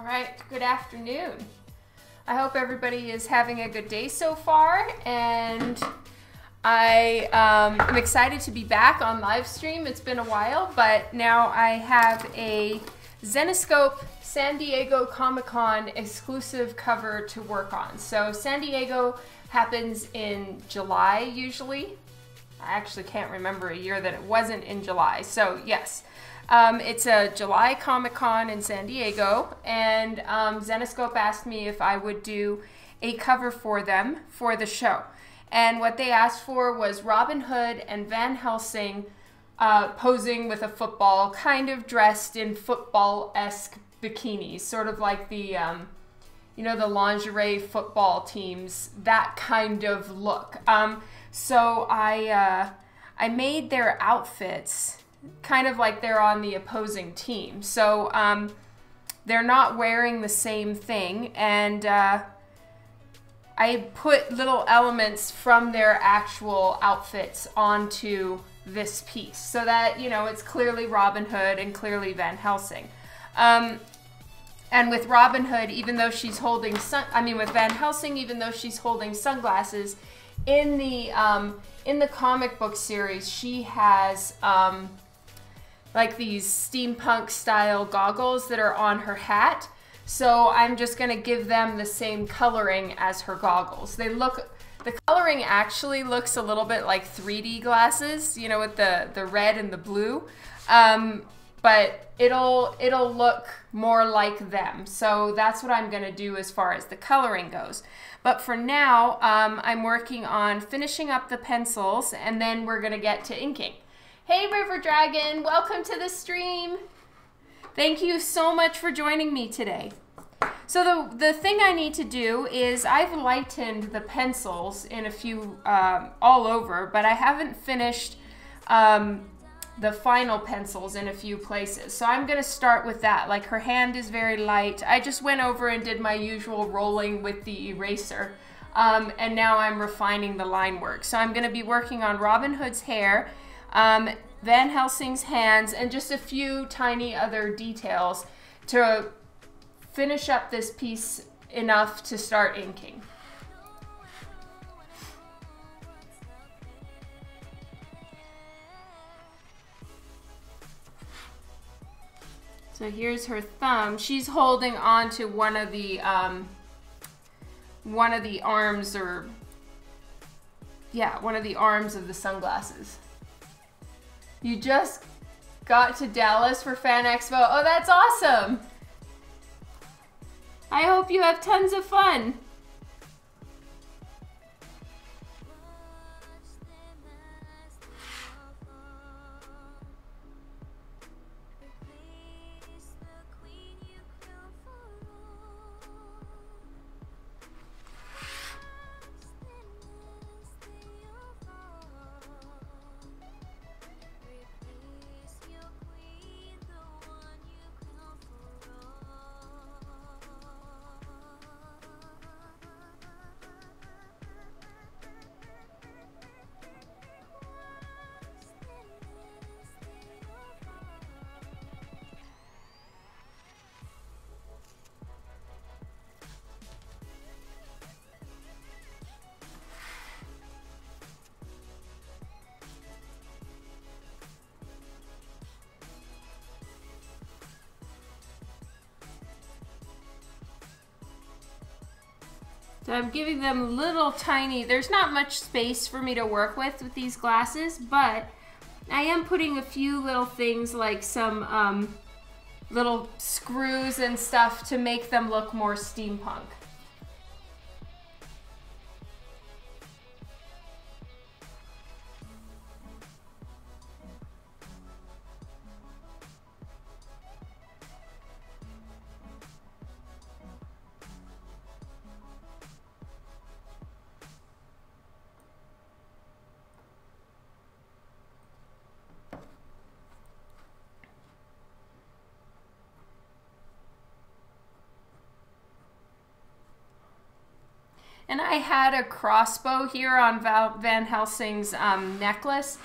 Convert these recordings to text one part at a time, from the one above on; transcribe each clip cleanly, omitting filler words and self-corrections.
right, good afternoon. I hope everybody is having a good day so far, and I am excited to be back on live stream. It's been a while, but now I have a Zenescope San Diego Comic-Con exclusive cover to work on. So San Diego happens in July usually. I actually can't remember a year that it wasn't in July. So yes, it's a July Comic-Con in San Diego, and Zenescope asked me if I would do a cover for them for the show. And what they asked for was Robin Hood and Van Helsing posing with a football, kind of dressed in football-esque bikinis, sort of like the, you know, the lingerie football teams, that kind of look. So I made their outfits kind of like they're on the opposing team. So they're not wearing the same thing, and I put little elements from their actual outfits onto this piece so that, you know, it's clearly Robin Hood and clearly Van Helsing. And with Robin Hood, even though she's holding with Van Helsing, even though she's holding sunglasses, in the comic book series, she has like these steampunk style goggles that are on her hat. So I'm just gonna give them the same coloring as her goggles. The coloring actually looks a little bit like 3D glasses, you know, with the red and the blue. But it'll look more like them. So that's what I'm gonna do as far as the coloring goes. But for now, I'm working on finishing up the pencils, and then we're gonna get to inking. Hey River Dragon, welcome to the stream. Thank you so much for joining me today. So the thing I need to do is I've lightened the pencils in a few all over, but I haven't finished the final pencils in a few places. So I'm gonna start with that. Like, her hand is very light. I just went over and did my usual rolling with the eraser. And now I'm refining the line work. So I'm gonna be working on Robin Hood's hair, Van Helsing's hands, and just a few tiny other details to finish up this piece enough to start inking. So here's her thumb. She's holding on to one of the arms, or yeah, one of the arms of the sunglasses. You just got to Dallas for Fan Expo. Oh, that's awesome. I hope you have tons of fun. So I'm giving them little tiny, there's not much space for me to work with these glasses, but I am putting a few little things like some little screws and stuff to make them look more steampunk. And I had a crossbow here on Van Helsing's necklace,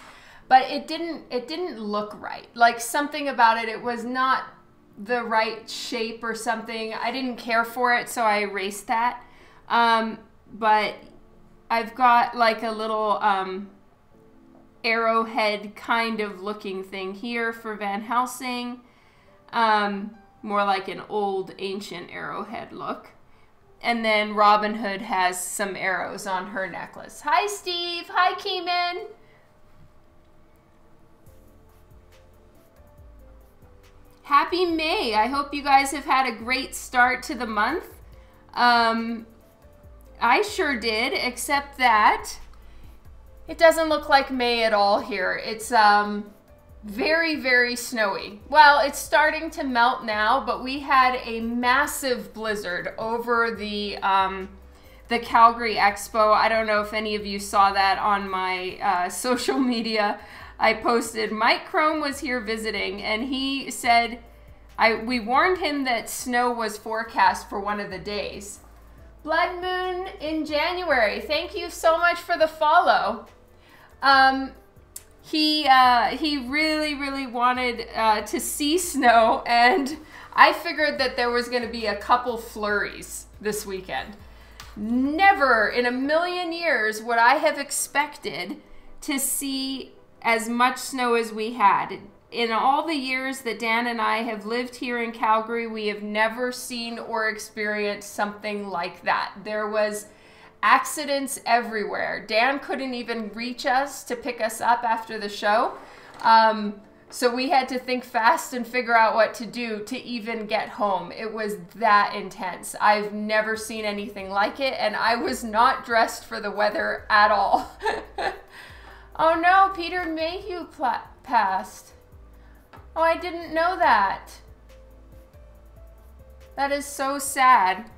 but it didn't look right. Like, something about it, it was not the right shape or something. I didn't care for it, so I erased that. But I've got like a little arrowhead kind of looking thing here for Van Helsing. More like an old ancient arrowhead look. And then Robin Hood has some arrows on her necklace. Hi, Steve. Hi, Keeman. Happy May. I hope you guys have had a great start to the month. I sure did, except that it doesn't look like May at all here. It's very, very snowy. Well, it's starting to melt now, but we had a massive blizzard over the Calgary Expo. I don't know if any of you saw that on my social media. I posted, Mike Crone was here visiting, and he said, we warned him that snow was forecast for one of the days. Blood Moon in January. Thank you so much for the follow. He really, really wanted to see snow, and I figured that there was going to be a couple flurries this weekend. Never in a million years would I have expected to see as much snow as we had. In all the years that Dan and I have lived here in Calgary, we have never seen or experienced something like that. There was accidents everywhere. Dan couldn't even reach us to pick us up after the show. So we had to think fast and figure out what to do to even get home. It was that intense. I've never seen anything like it, and I was not dressed for the weather at all. Oh no, Peter Mayhew passed. Oh, I didn't know that. That is so sad.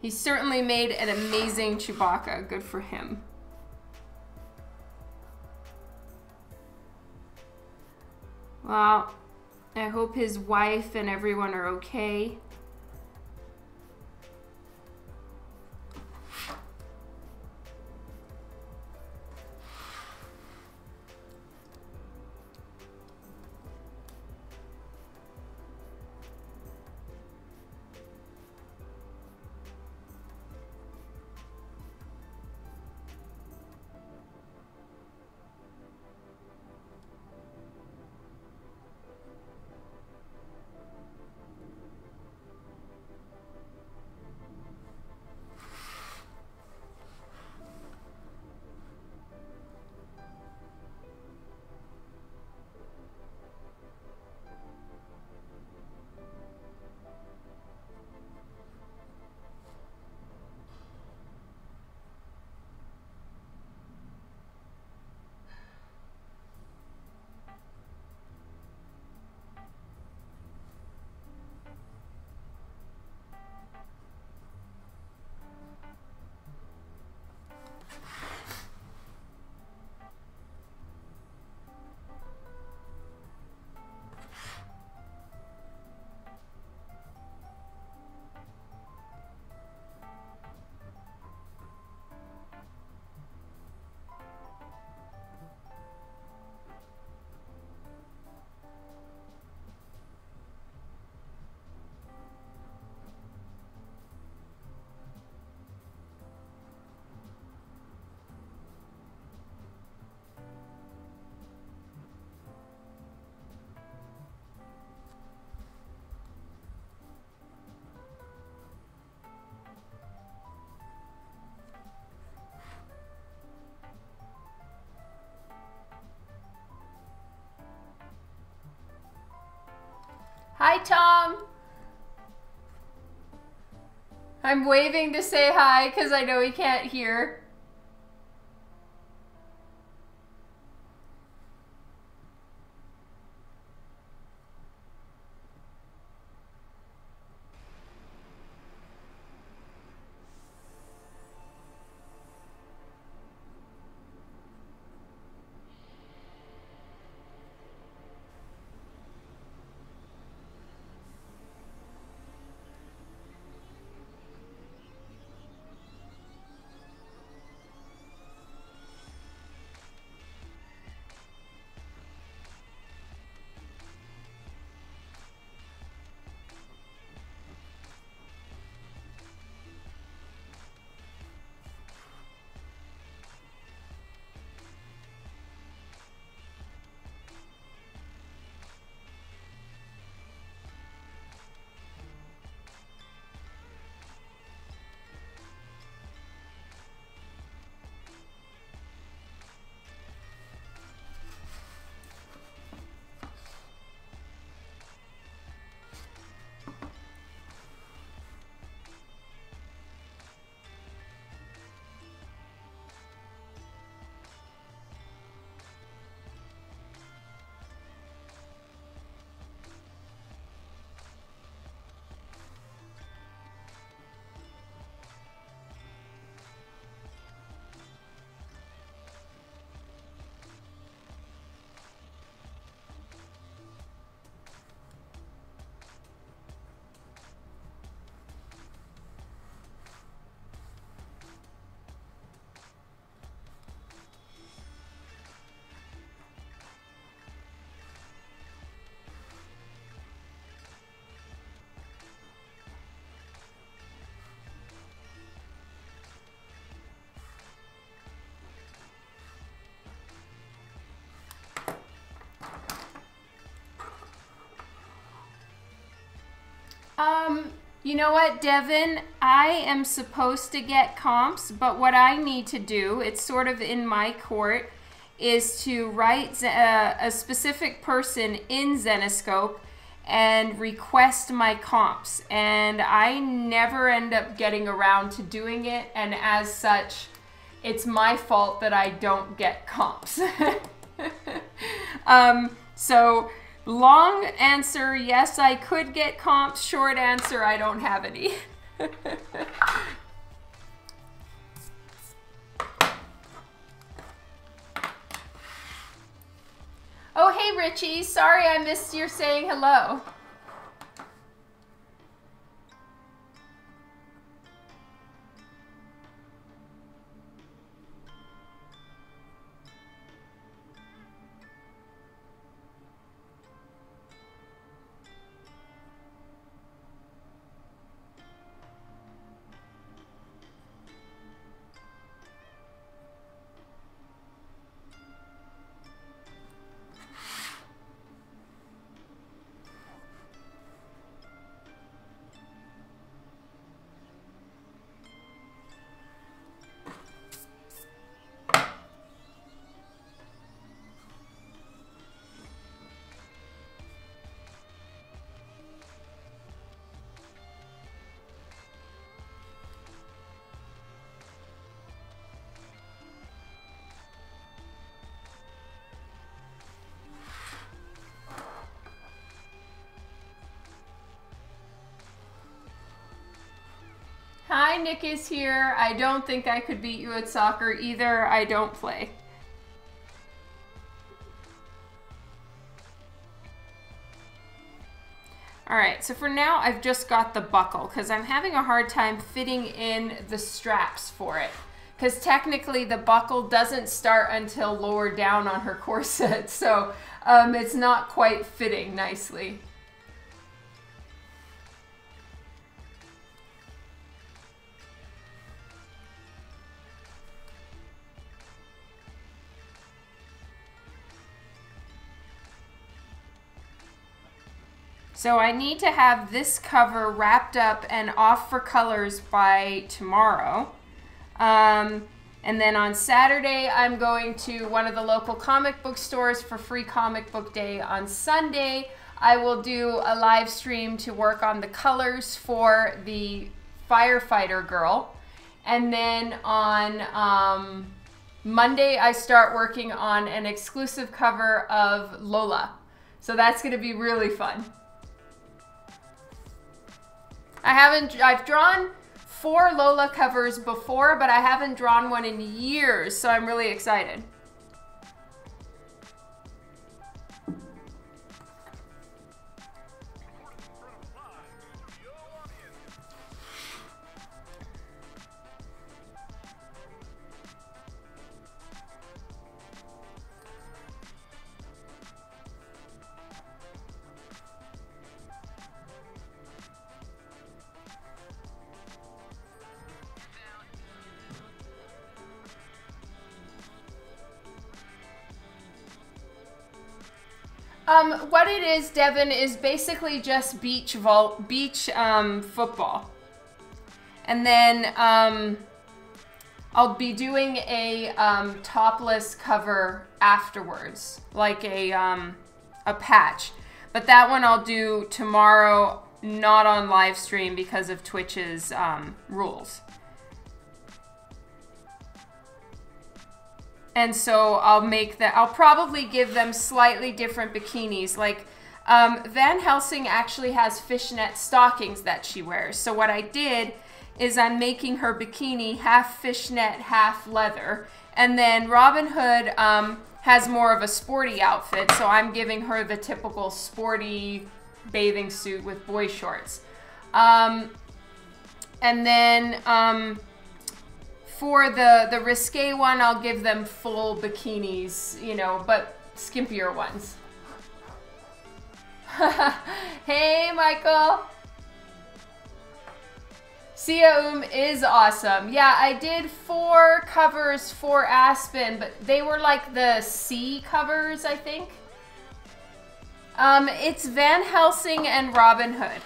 He certainly made an amazing Chewbacca. Good for him. Well, I hope his wife and everyone are okay. Hi, Tom. I'm waving to say hi because I know he can't hear. You know what, Devin? I am supposed to get comps, but what I need to do, it's sort of in my court, is to write a specific person in Zenescope and request my comps. And I never end up getting around to doing it, and as such, it's my fault that I don't get comps. So long answer, yes, I could get comps. Short answer, I don't have any. Oh, hey, Richie. Sorry I missed your saying hello. Hi, Nick is here. I don't think I could beat you at soccer either. I don't play. All right, so for now, I've just got the buckle because I'm having a hard time fitting in the straps for it. Because technically the buckle doesn't start until lower down on her corset, so it's not quite fitting nicely. So I need to have this cover wrapped up and off for colors by tomorrow. And then on Saturday, I'm going to one of the local comic book stores for free comic book day. On Sunday, I will do a live stream to work on the colors for the firefighter girl. And then on Monday, I start working on an exclusive cover of Lola. So that's going to be really fun. I've drawn 4 Lola covers before, but I haven't drawn one in years, so I'm really excited. What it is, Devin, is basically just beach football. And then I'll be doing a topless cover afterwards, like a patch. But that one I'll do tomorrow, not on live stream because of Twitch's rules. And so I'll probably give them slightly different bikinis. Like Van Helsing actually has fishnet stockings that she wears. So what I did is I'm making her bikini half fishnet, half leather. And then Robin Hood has more of a sporty outfit. So I'm giving her the typical sporty bathing suit with boy shorts. And then for the risque one, I'll give them full bikinis, you know, but skimpier ones. Hey, Michael. Sia is awesome. Yeah, I did 4 covers for Aspen, but they were like the C covers, I think. It's Van Helsing and Robin Hood.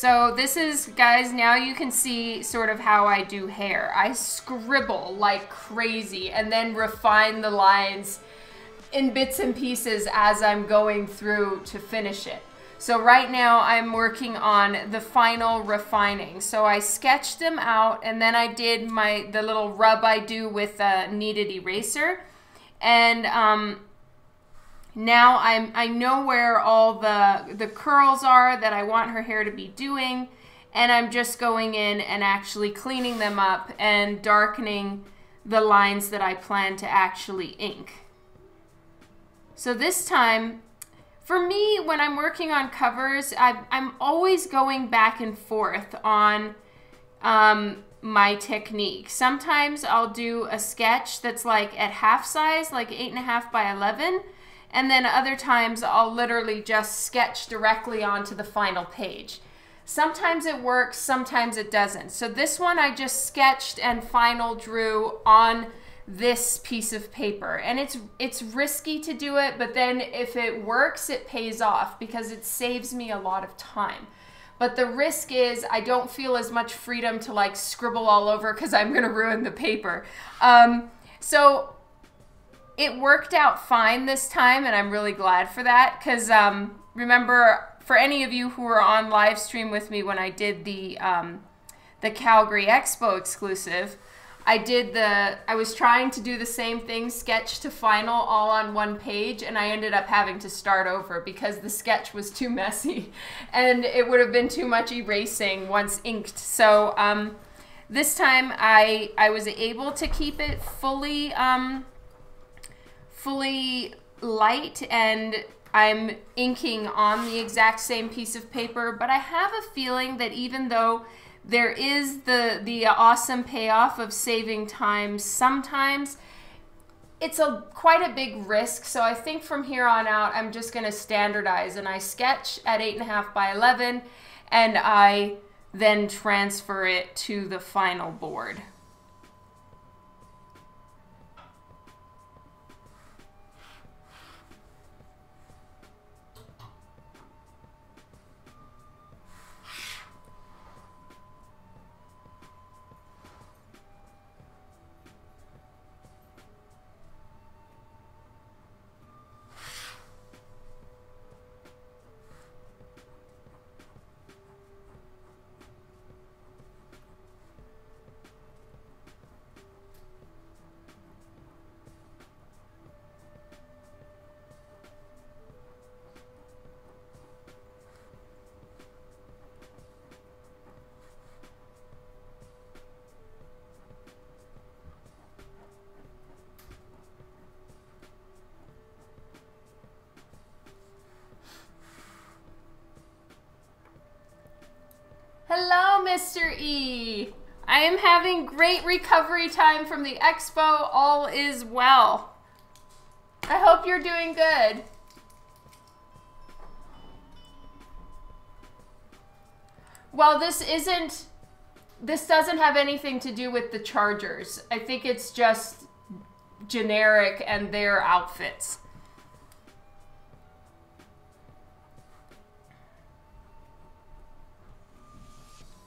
So this is, guys, now you can see sort of how I do hair. I scribble like crazy and then refine the lines in bits and pieces as I'm going through to finish it. So right now I'm working on the final refining. So I sketched them out and then I did the little rub I do with a kneaded eraser. And now I know where all the curls are that I want her hair to be doing. And I'm just going in and actually cleaning them up and darkening the lines that I plan to actually ink. So this time, for me, when I'm working on covers, I'm always going back and forth on my technique. Sometimes I'll do a sketch that's like at half size, like 8.5 by 11, and then other times I'll literally just sketch directly onto the final page. Sometimes it works, sometimes it doesn't. So this one I just sketched and final drew on this piece of paper, and it's risky to do it, but then if it works, it pays off because it saves me a lot of time. But the risk is I don't feel as much freedom to like scribble all over because I'm gonna ruin the paper. So it worked out fine this time, and I'm really glad for that because remember, for any of you who were on live stream with me when I did the Calgary Expo exclusive, I was trying to do the same thing, sketch to final, all on one page, and I ended up having to start over because the sketch was too messy and it would have been too much erasing once inked. So this time I was able to keep it fully light, and I'm inking on the exact same piece of paper, but I have a feeling that even though there is the awesome payoff of saving time, sometimes it's quite a big risk. So I think from here on out, I'm just going to standardize, and I sketch at 8.5 by 11, and I then transfer it to the final board. Hello, Mr. E. I am having great recovery time from the expo. All is well. I hope you're doing good. Well, this doesn't have anything to do with the Chargers. I think it's just generic and their outfits.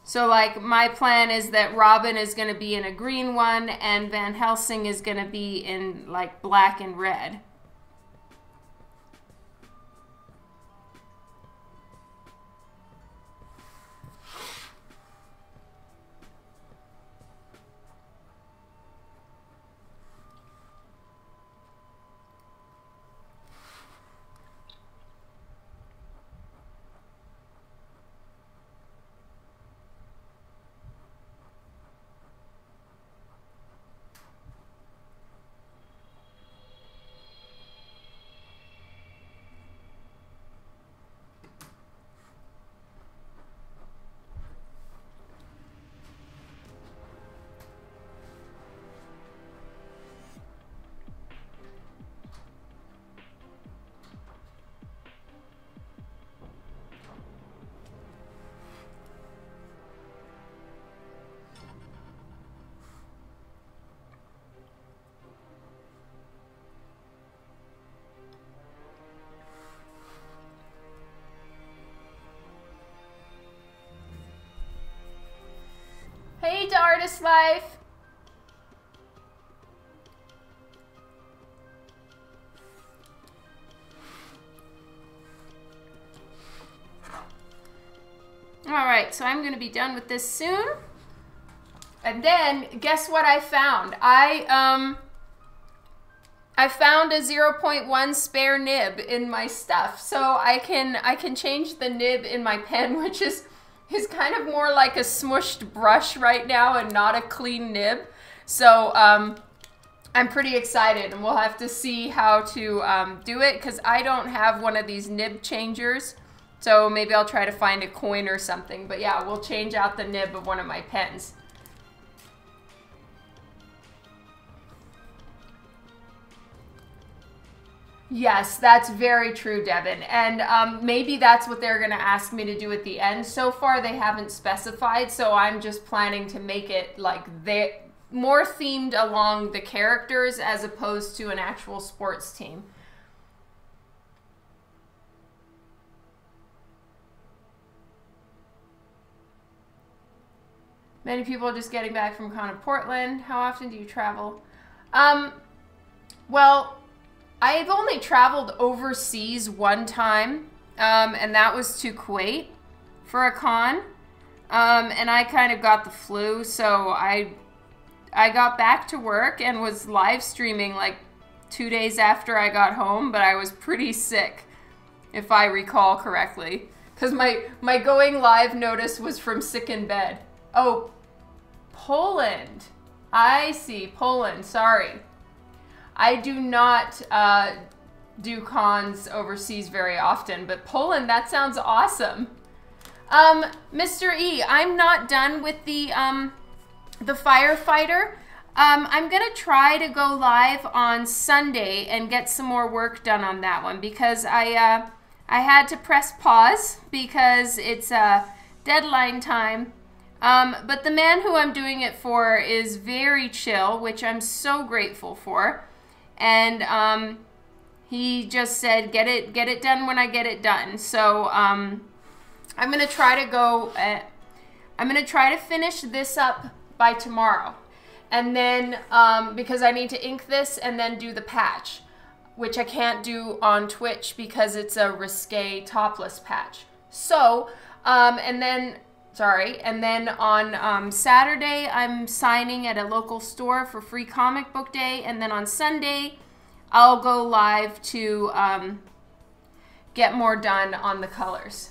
So like my plan is that Robin is going to be in a green one and Van Helsing is going to be in like black and red. Artist Life. All right, so I'm gonna be done with this soon. And then, guess what I found? I found a 0.1 spare nib in my stuff. So I can change the nib in my pen, which is kind of more like a smushed brush right now and not a clean nib. So I'm pretty excited, and we'll have to see how to do it, because I don't have one of these nib changers. So maybe I'll try to find a coin or something. But yeah, we'll change out the nib of one of my pens. Yes, that's very true, Devin. And maybe that's what they're going to ask me to do at the end. So far, they haven't specified, so I'm just planning to make it like more themed along the characters as opposed to an actual sports team. Many people are just getting back from Con of Portland. How often do you travel? Well, I've only traveled overseas one time, and that was to Kuwait for a con. And I kind of got the flu, so I got back to work and was live streaming like 2 days after I got home, but I was pretty sick, if I recall correctly. Because my going live notice was from sick in bed. Oh, Poland. I see, Poland, sorry. I do not do cons overseas very often, but Poland, that sounds awesome. Mr. E, I'm not done with the firefighter. I'm gonna try to go live on Sunday and get some more work done on that one, because I had to press pause because it's deadline time. But the man who I'm doing it for is very chill, which I'm so grateful for. And he just said, get it done when I get it done. So I'm gonna try to go. I'm gonna try to finish this up by tomorrow, and then because I need to ink this and then do the patch, which I can't do on Twitch because it's a risque topless patch. So and then on Saturday, I'm signing at a local store for free comic book day. And then on Sunday, I'll go live to get more done on the colors.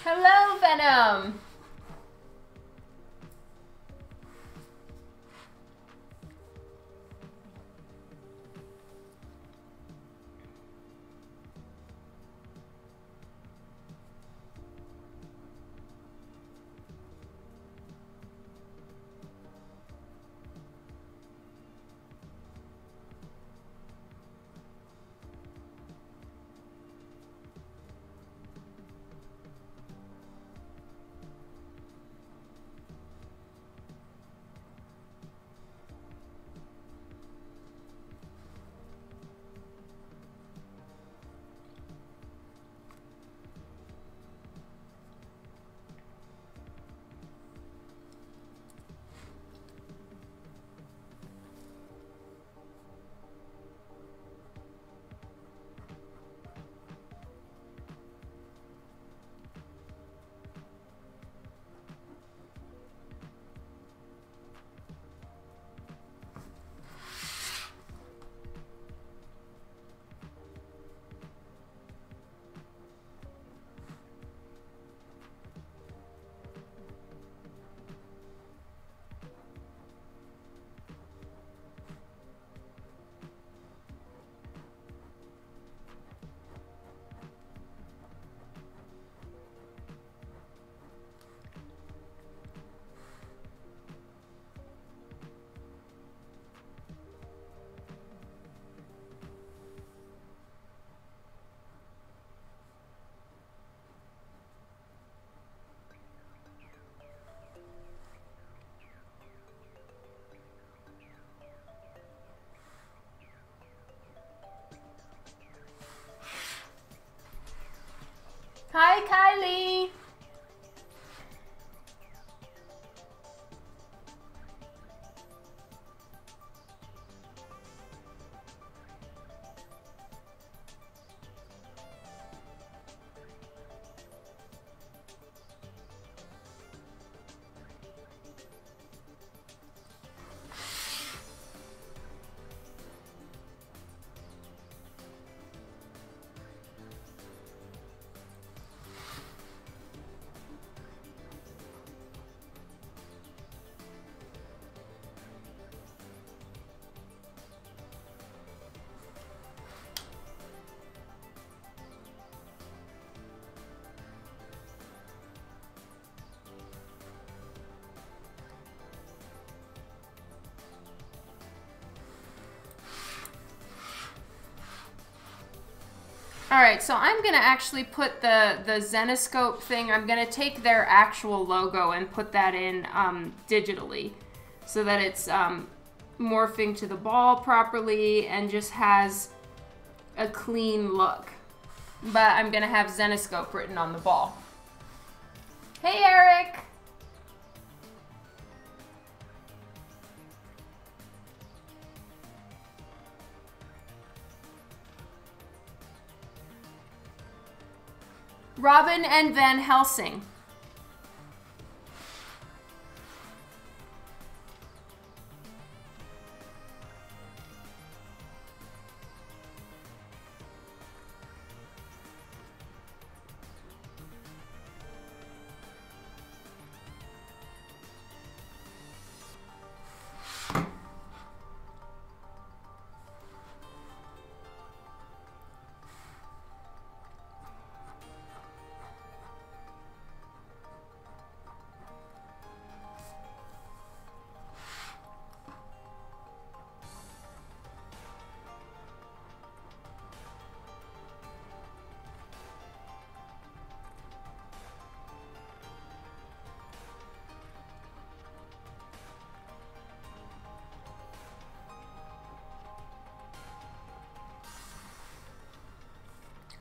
Hello, Venom. Hi, Kylie. All right, so I'm gonna actually put the Zenescope thing, I'm gonna take their actual logo and put that in digitally so that it's morphing to the ball properly and just has a clean look. But I'm gonna have Zenescope written on the ball. Hey, Eric. Robin and Van Helsing.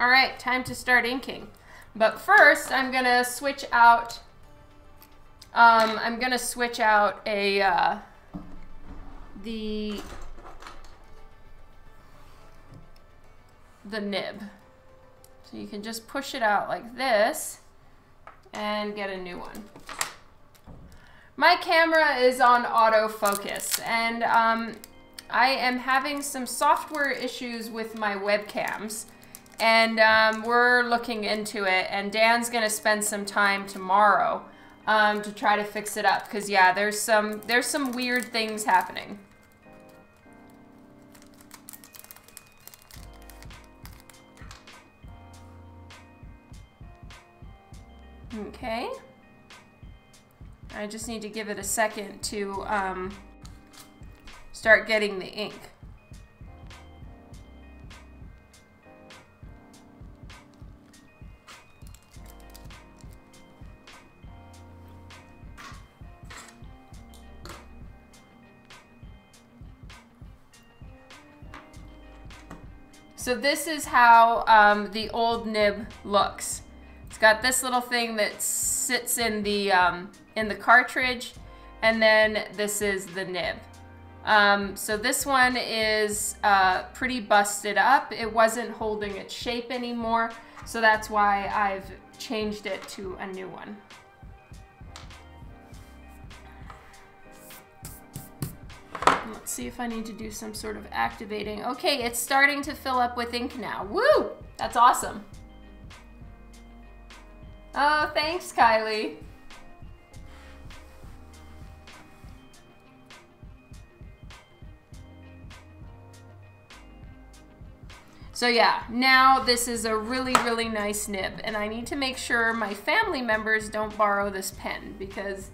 All right, time to start inking. But first, I'm gonna switch out. The nib. So you can just push it out like this and get a new one. My camera is on autofocus, and I am having some software issues with my webcams. And we're looking into it, and Dan's gonna spend some time tomorrow to try to fix it up, because yeah, there's some weird things happening. Okay. I just need to give it a second to start getting the ink. So this is how the old nib looks. It's got this little thing that sits in the cartridge, and then this is the nib. So this one is pretty busted up. It wasn't holding its shape anymore, so that's why I've changed it to a new one. Let's see if I need to do some sort of activating. Okay, it's starting to fill up with ink now. Woo! That's awesome. Oh, thanks, Kylie. So yeah, now this is a really, really nice nib, and I need to make sure my family members don't borrow this pen, because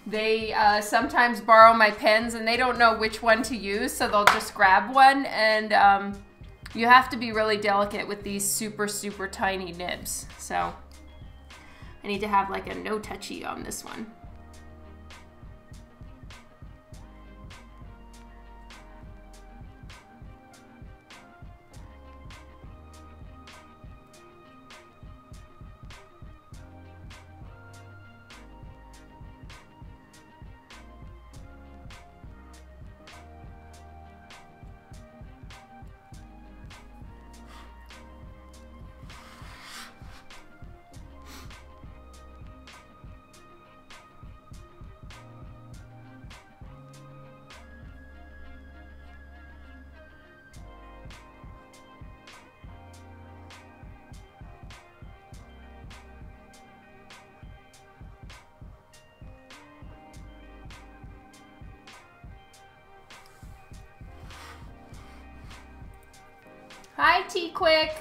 they sometimes borrow my pens and they don't know which one to use, so they'll just grab one, and you have to be really delicate with these super, super tiny nibs. So I need to have like a no touchy on this one. Hi, T-Quick.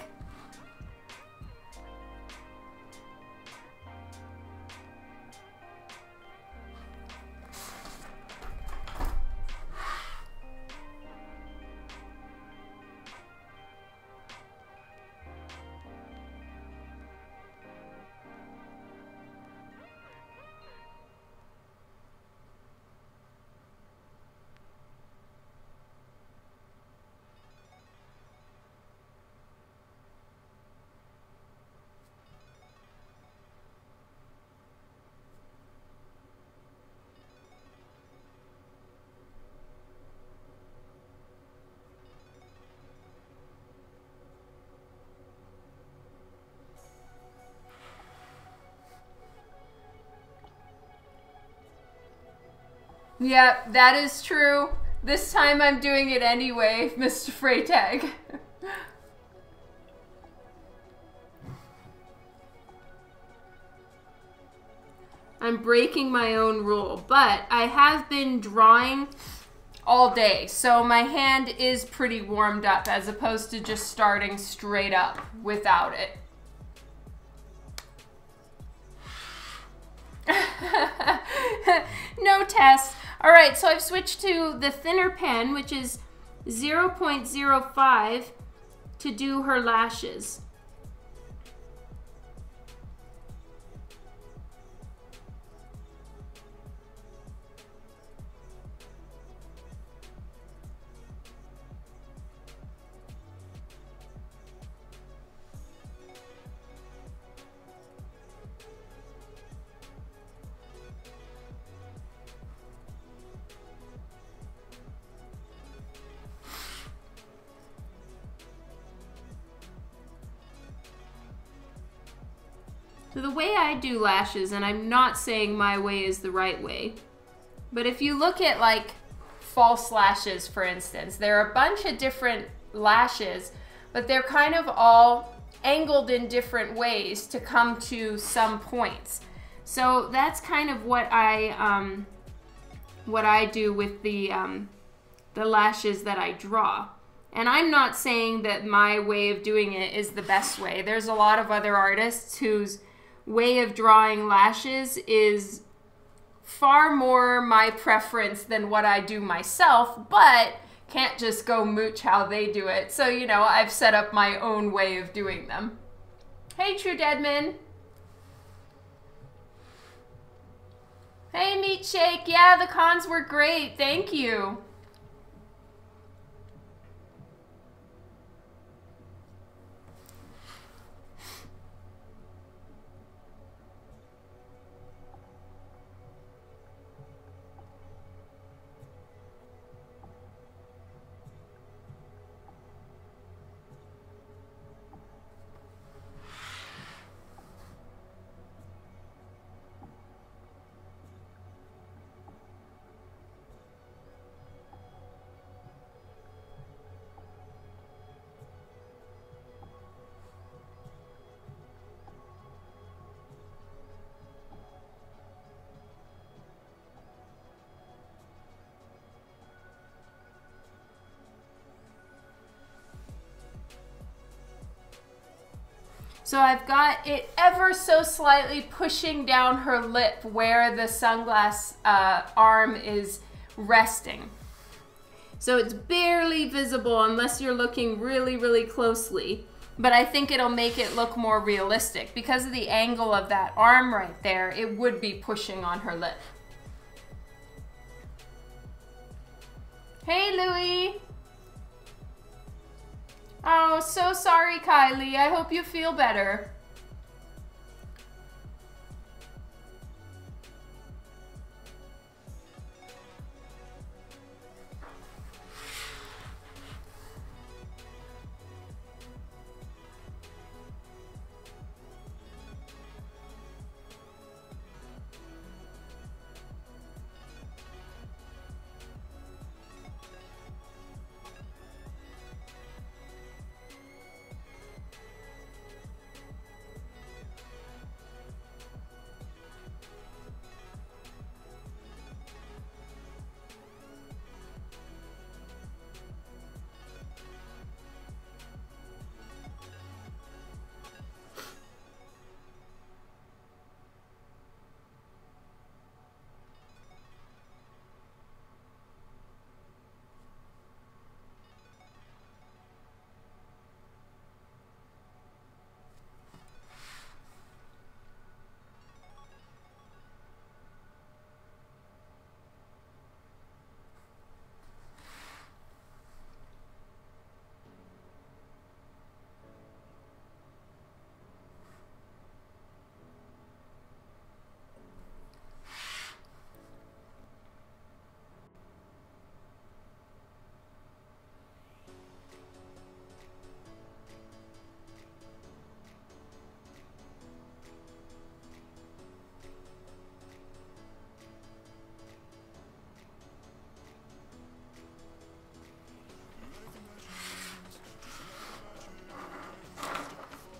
Yep, that is true. This time I'm doing it anyway, Mr. Freytag. I'm breaking my own rule, but I have been drawing all day, so my hand is pretty warmed up as opposed to just starting straight up without it. No test. All right, so I've switched to the thinner pen, which is 0.05 to do her lashes. So the way I do lashes, and I'm not saying my way is the right way, but if you look at like false lashes, for instance, there are a bunch of different lashes, but they're kind of all angled in different ways to come to some points. So that's kind of what I do with the lashes that I draw. And I'm not saying that my way of doing it is the best way. There's a lot of other artists whose way of drawing lashes is far more my preference than what I do myself, but can't just go mooch how they do it. So, you know, I've set up my own way of doing them. Hey, True Deadman. Hey, Meat Shake. Yeah, the cons were great. Thank you. So I've got it ever so slightly pushing down her lip where the sunglass arm is resting. So it's barely visible unless you're looking really, really closely. But I think it'll make it look more realistic. Because of the angle of that arm right there, it would be pushing on her lip. Hey, Louie. Oh, so sorry, Kylie. I hope you feel better.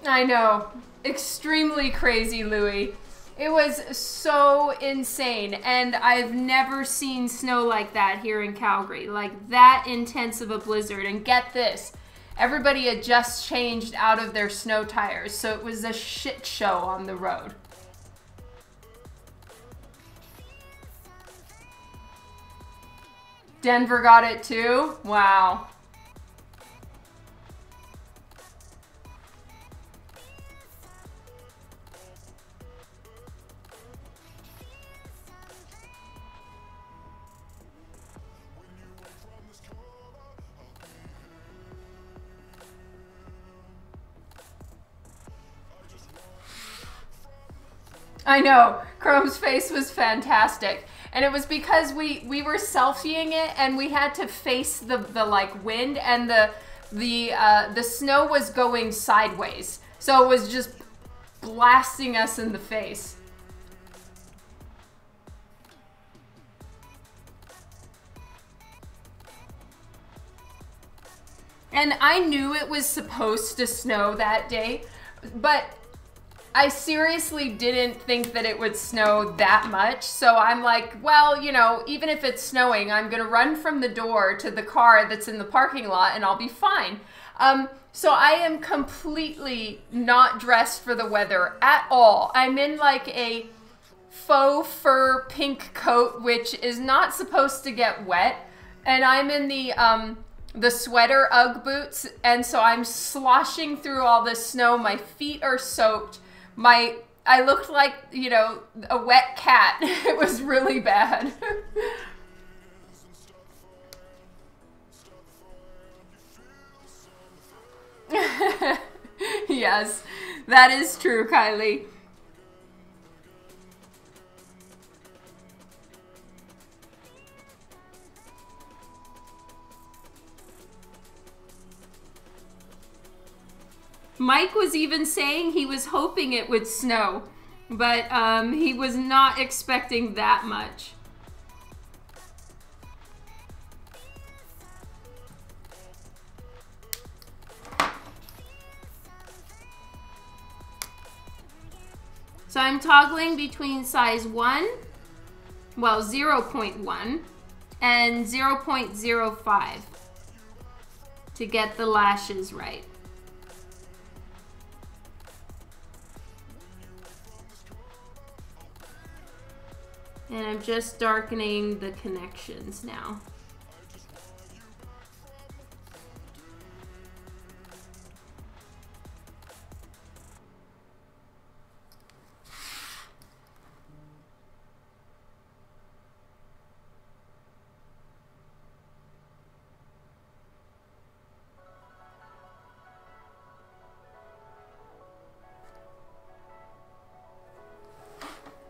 I know. Extremely crazy, Louie. It was so insane, and I've never seen snow like that here in Calgary. Like, that intense of a blizzard. And get this, everybody had just changed out of their snow tires, so it was a shit show on the road. Denver got it too? Wow. I know, Chrome's face was fantastic. And it was because we were selfieing it and we had to face the like wind, and the snow was going sideways. So it was just blasting us in the face. And I knew it was supposed to snow that day, but I seriously didn't think that it would snow that much. So I'm like, well, you know, even if it's snowing, I'm going to run from the door to the car that's in the parking lot and I'll be fine. So I am completely not dressed for the weather at all. I'm in like a faux fur pink coat, which is not supposed to get wet. And I'm in the sweater Ugg boots. And so I'm sloshing through all this snow. My feet are soaked. I looked like, you know, a wet cat. It was really bad. Yes, that is true, Kylie. Mike was even saying he was hoping it would snow, but he was not expecting that much. So I'm toggling between size 1, well 0.1, and 0.05 to get the lashes right. And I'm just darkening the connections now.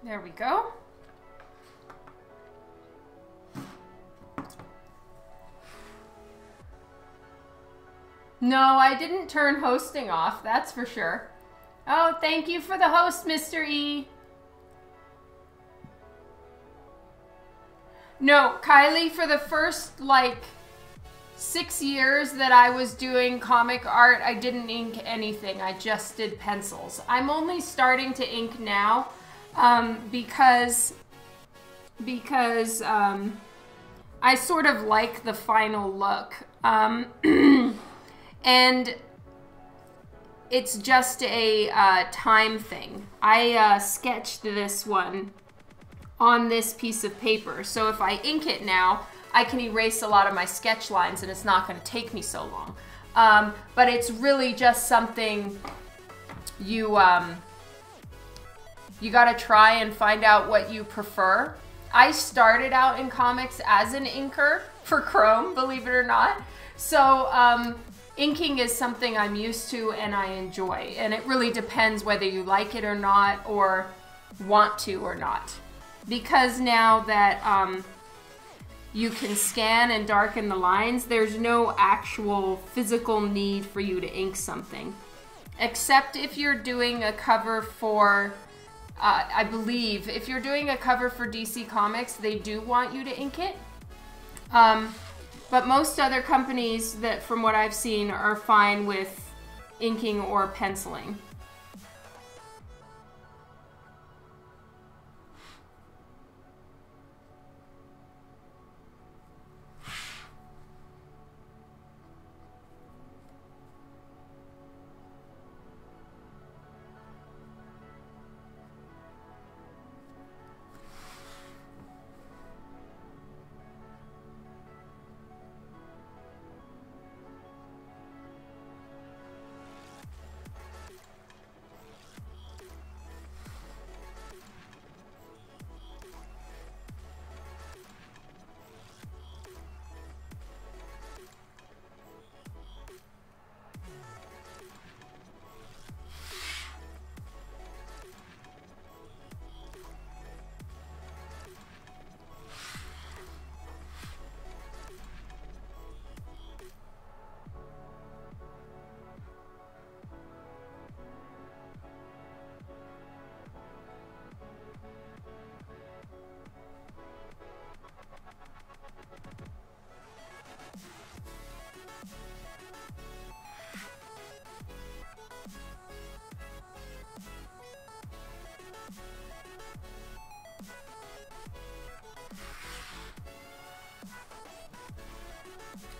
There we go. No, I didn't turn hosting off, that's for sure. Oh, thank you for the host, Mr. E. No, Kylie, for the first, like, 6 years that I was doing comic art, I didn't ink anything. I just did pencils. I'm only starting to ink now because I sort of like the final look. And it's just a time thing. I sketched this one on this piece of paper. So if I ink it now, I can erase a lot of my sketch lines and it's not going to take me so long. But it's really just something you got to try and find out what you prefer. I started out in comics as an inker for Chrome, believe it or not. So inking is something I'm used to and I enjoy. And it really depends whether you like it or not, or want to or not. Because now that you can scan and darken the lines, there's no actual physical need for you to ink something. Except if you're doing a cover for, I believe, if you're doing a cover for DC Comics, they do want you to ink it. But most other companies that, from what I've seen, are fine with inking or penciling.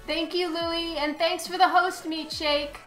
Thank you, Louie, and thanks for the host meat shake.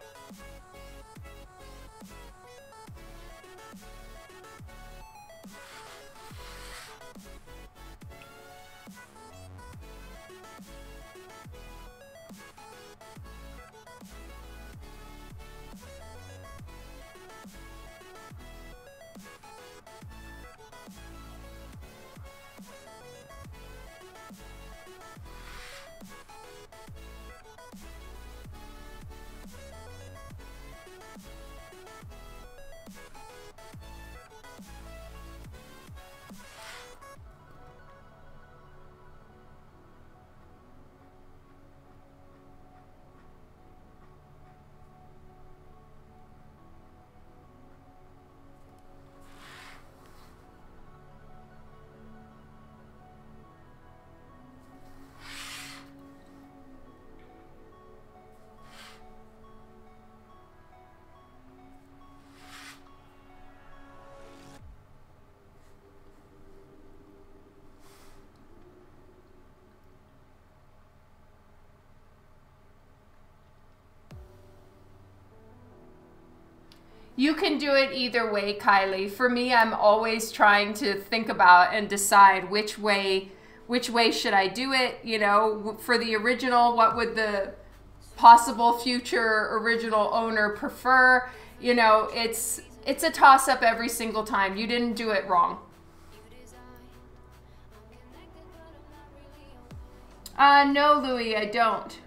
You can do it either way, Kylie. For me, I'm always trying to think about and decide which way should I do it. You know, for the original, what would the possible future original owner prefer? You know, it's a toss-up every single time. You didn't do it wrong. No, Louie, I don't.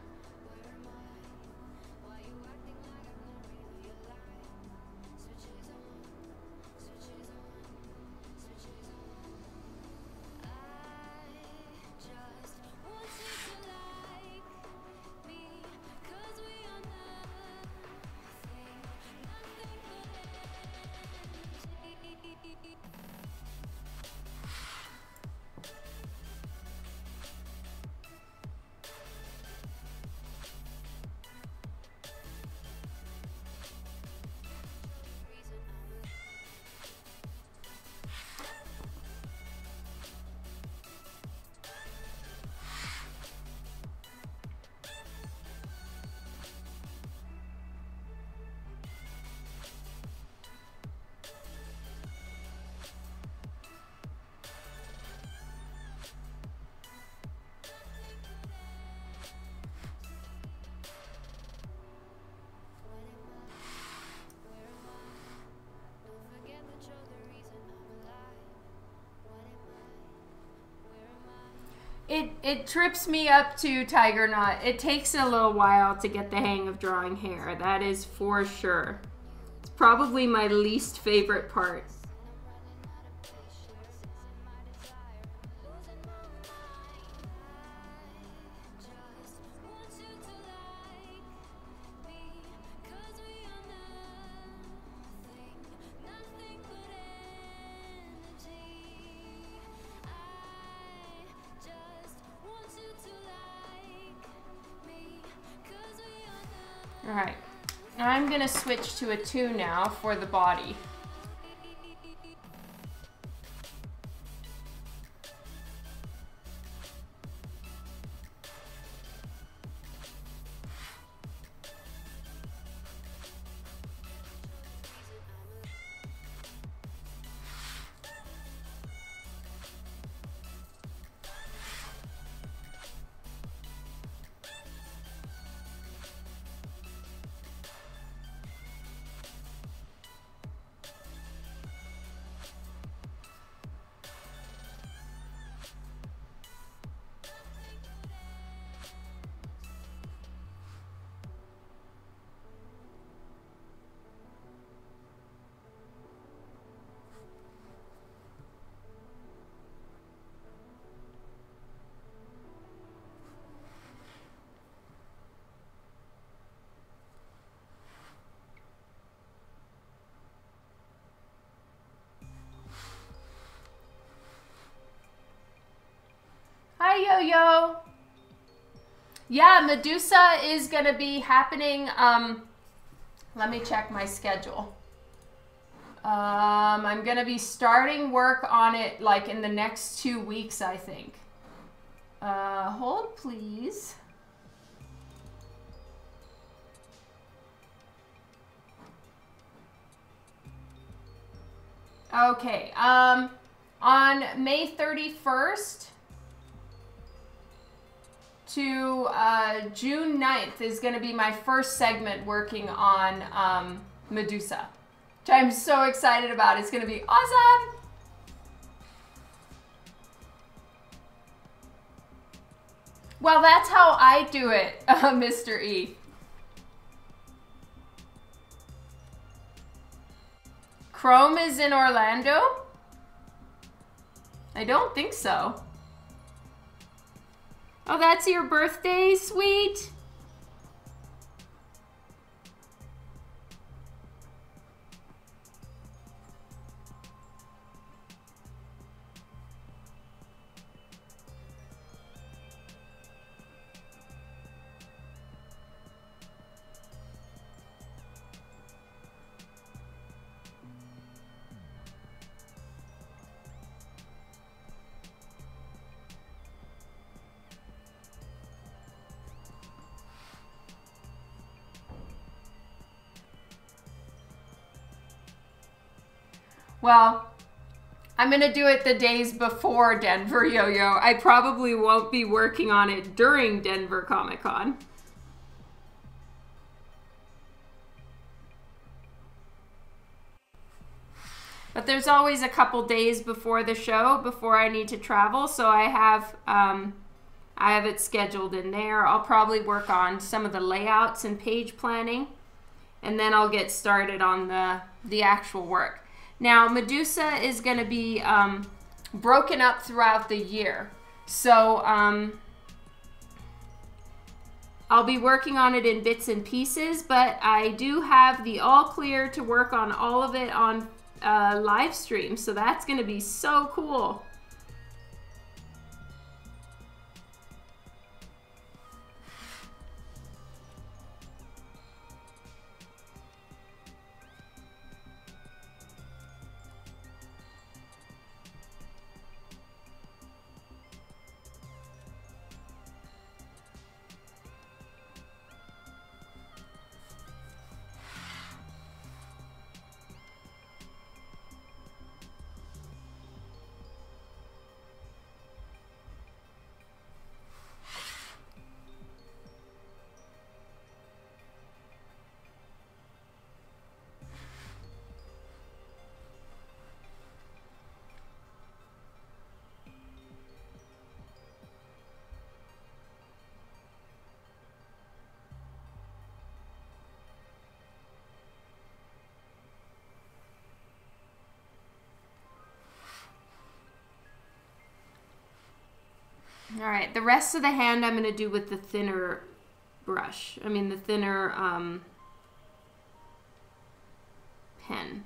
It trips me up to Tiger Knot. It takes a little while to get the hang of drawing hair. That is for sure. It's probably my least favorite part. I'm gonna switch to a 2 now for the body. Hi, Yo-Yo. Yeah, Medusa is going to be happening. Let me check my schedule. I'm going to be starting work on it like in the next 2 weeks, I think. Hold, please. Okay. On May 31st, to June 9th is going to be my first segment working on Medusa, which I'm so excited about. It's going to be awesome. Well, that's how I do it, Mr. E. Chrome is in Orlando? I don't think so. Oh, that's your birthday? Sweet. Well, I'm going to do it the days before Denver, Yo-Yo. I probably won't be working on it during Denver Comic-Con. But there's always a couple days before the show, before I need to travel, so I have it scheduled in there. I'll probably work on some of the layouts and page planning, and then I'll get started on the actual work. Now, Medusa is going to be broken up throughout the year. So I'll be working on it in bits and pieces, but I do have the all clear to work on all of it on live stream. So that's going to be so cool. All right, the rest of the hand I'm going to do with the thinner brush. I mean the thinner pen.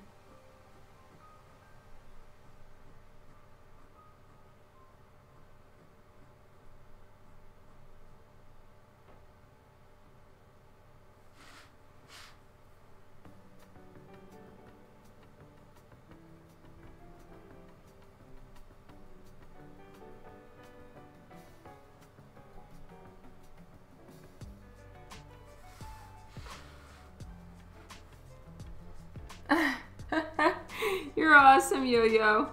You're awesome, Yo-Yo.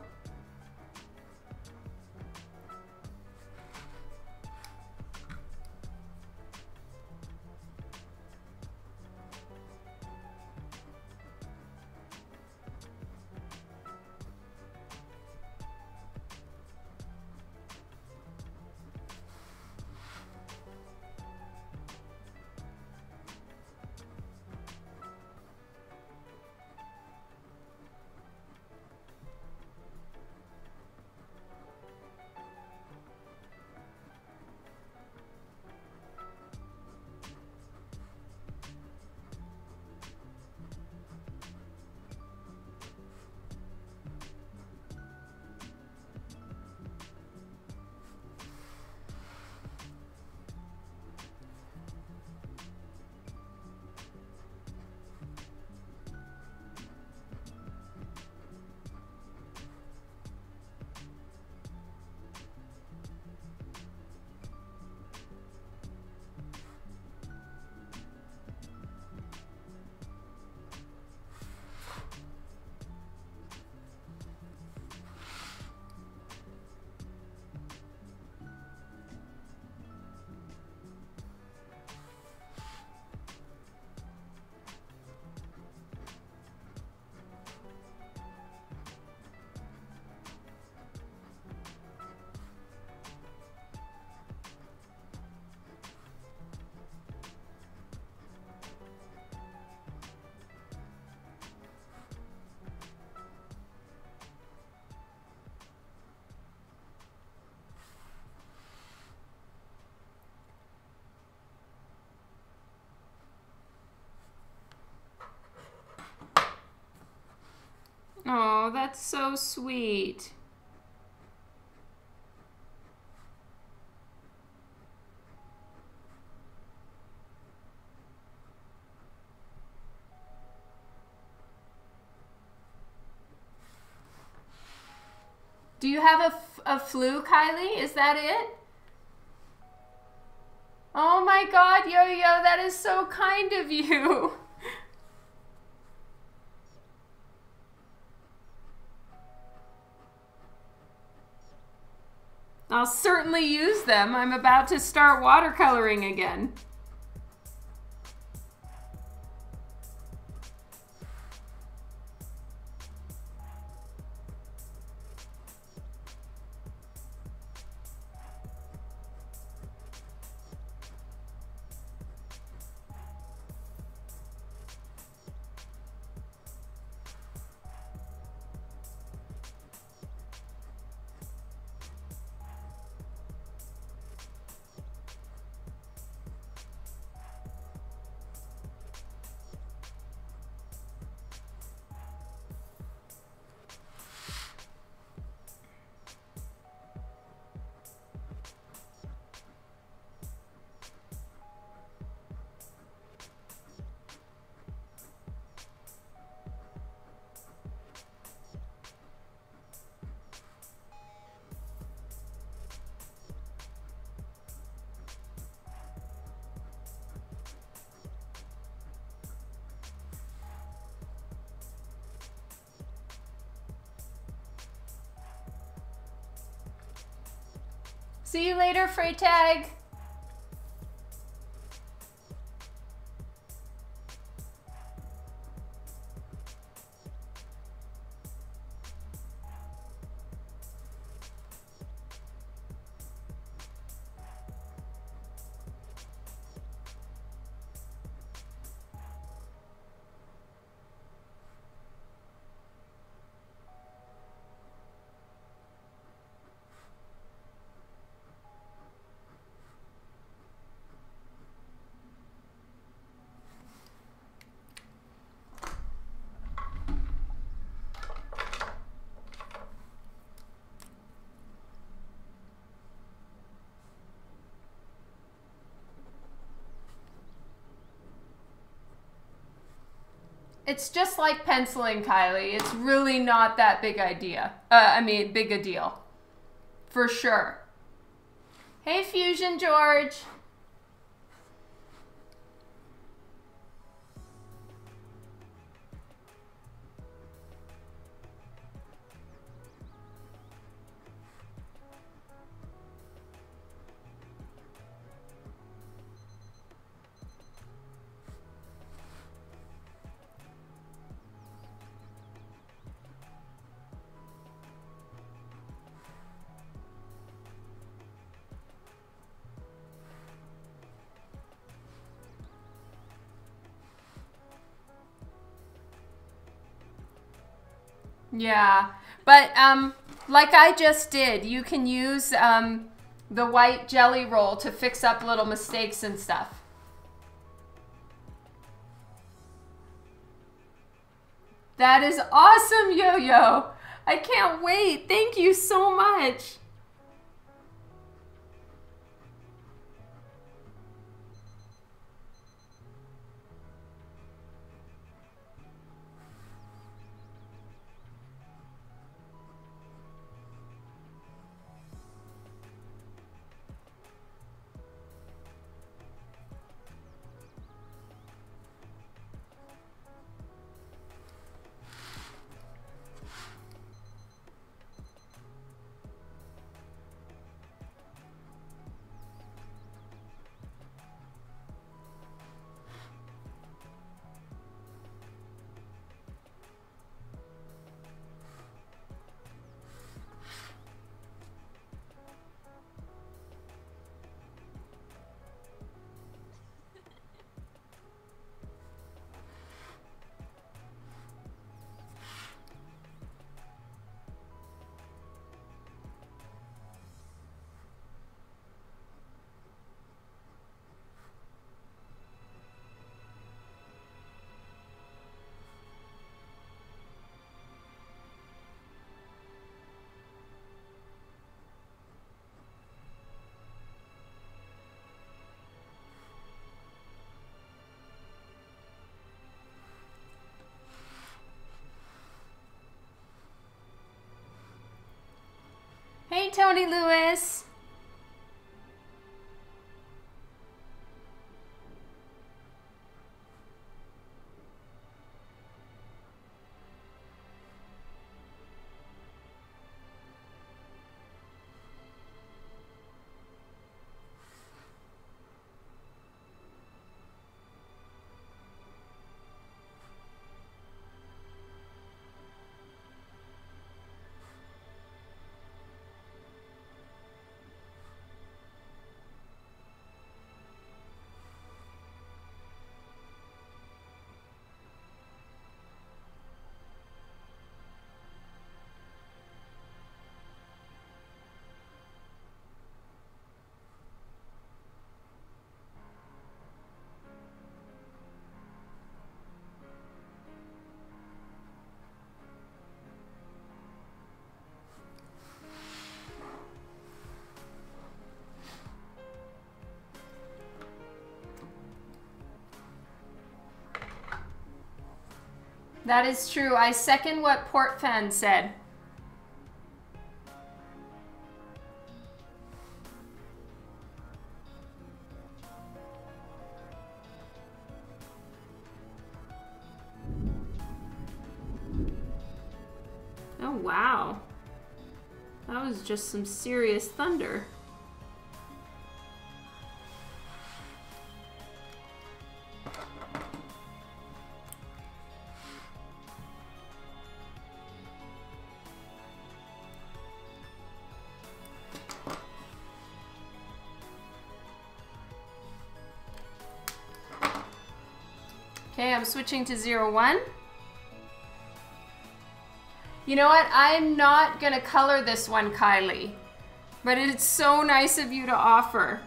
Oh, that's so sweet. Do you have a flu, Kylie? Is that it? Oh my God, Yo-Yo, that is so kind of you. I'll certainly use them. I'm about to start watercoloring again. See you later, Freytag. It's just like penciling, Kylie. It's really not that big idea. Big a deal. For sure. Hey, Fusion George. Yeah, but like I just did, you can use the white jelly roll to fix up little mistakes and stuff. That is awesome, Yo-Yo. I can't wait. Thank you so much. Hey, Tony Lewis. That is true. I second what Portfan said. Oh, wow. That was just some serious thunder. Okay, I'm switching to 0-1. You know what? I'm not gonna color this one, Kylie, but it's so nice of you to offer.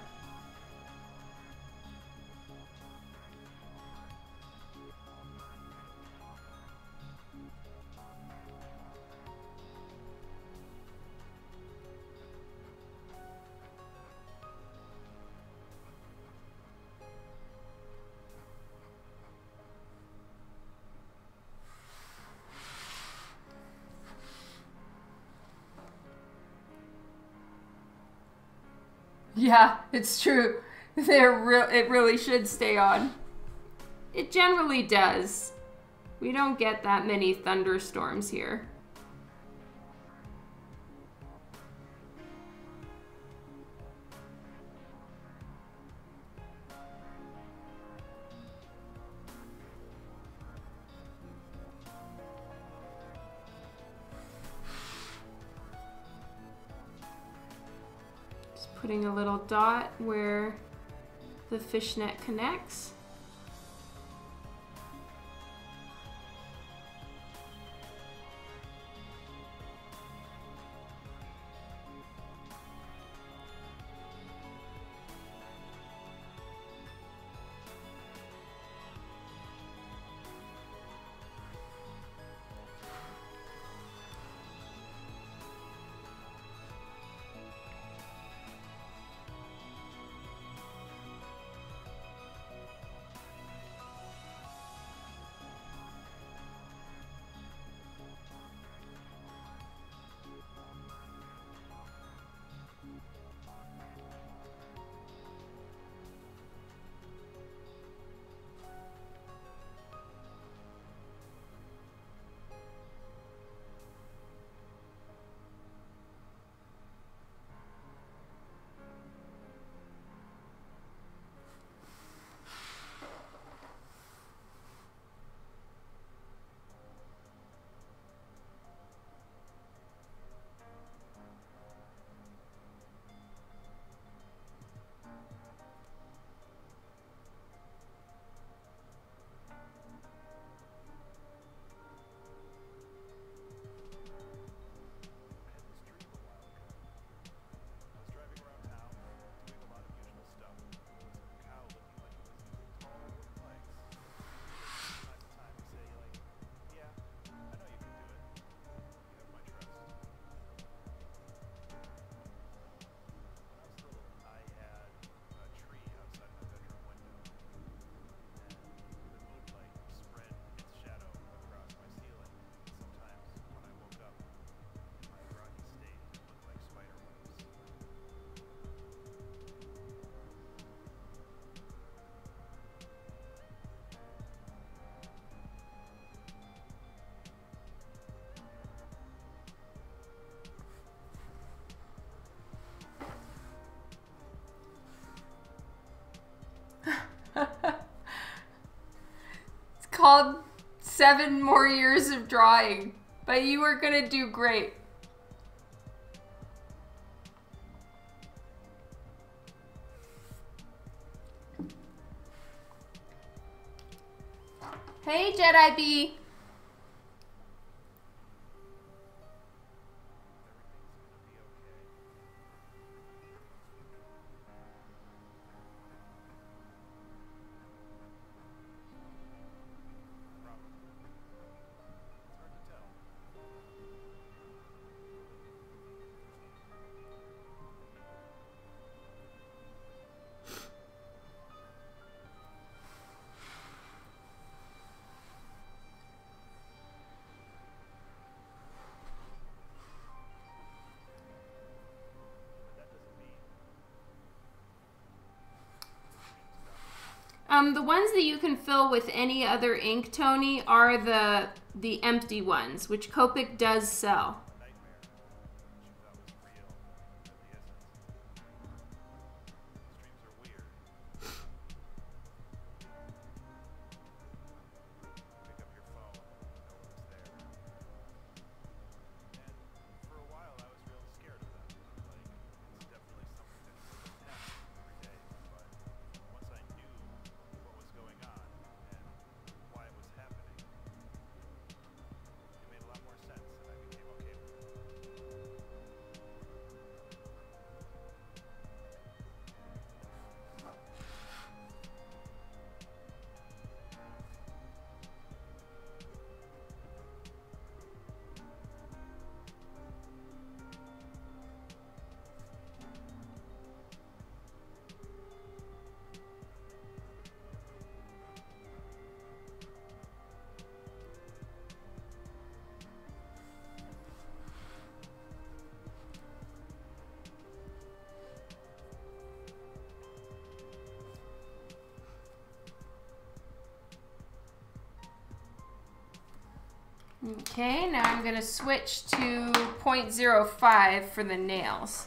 Yeah, it's true. It really should stay on. It generally does. We don't get that many thunderstorms here. Putting a little dot where the fishnet connects. called 7 more years of drawing, but you were gonna do great. Hey, Jedi Bee. The ones that you can fill with any other ink, Tony, are the empty ones, which Copic does sell. Okay, now I'm going to switch to 0.05 for the nails.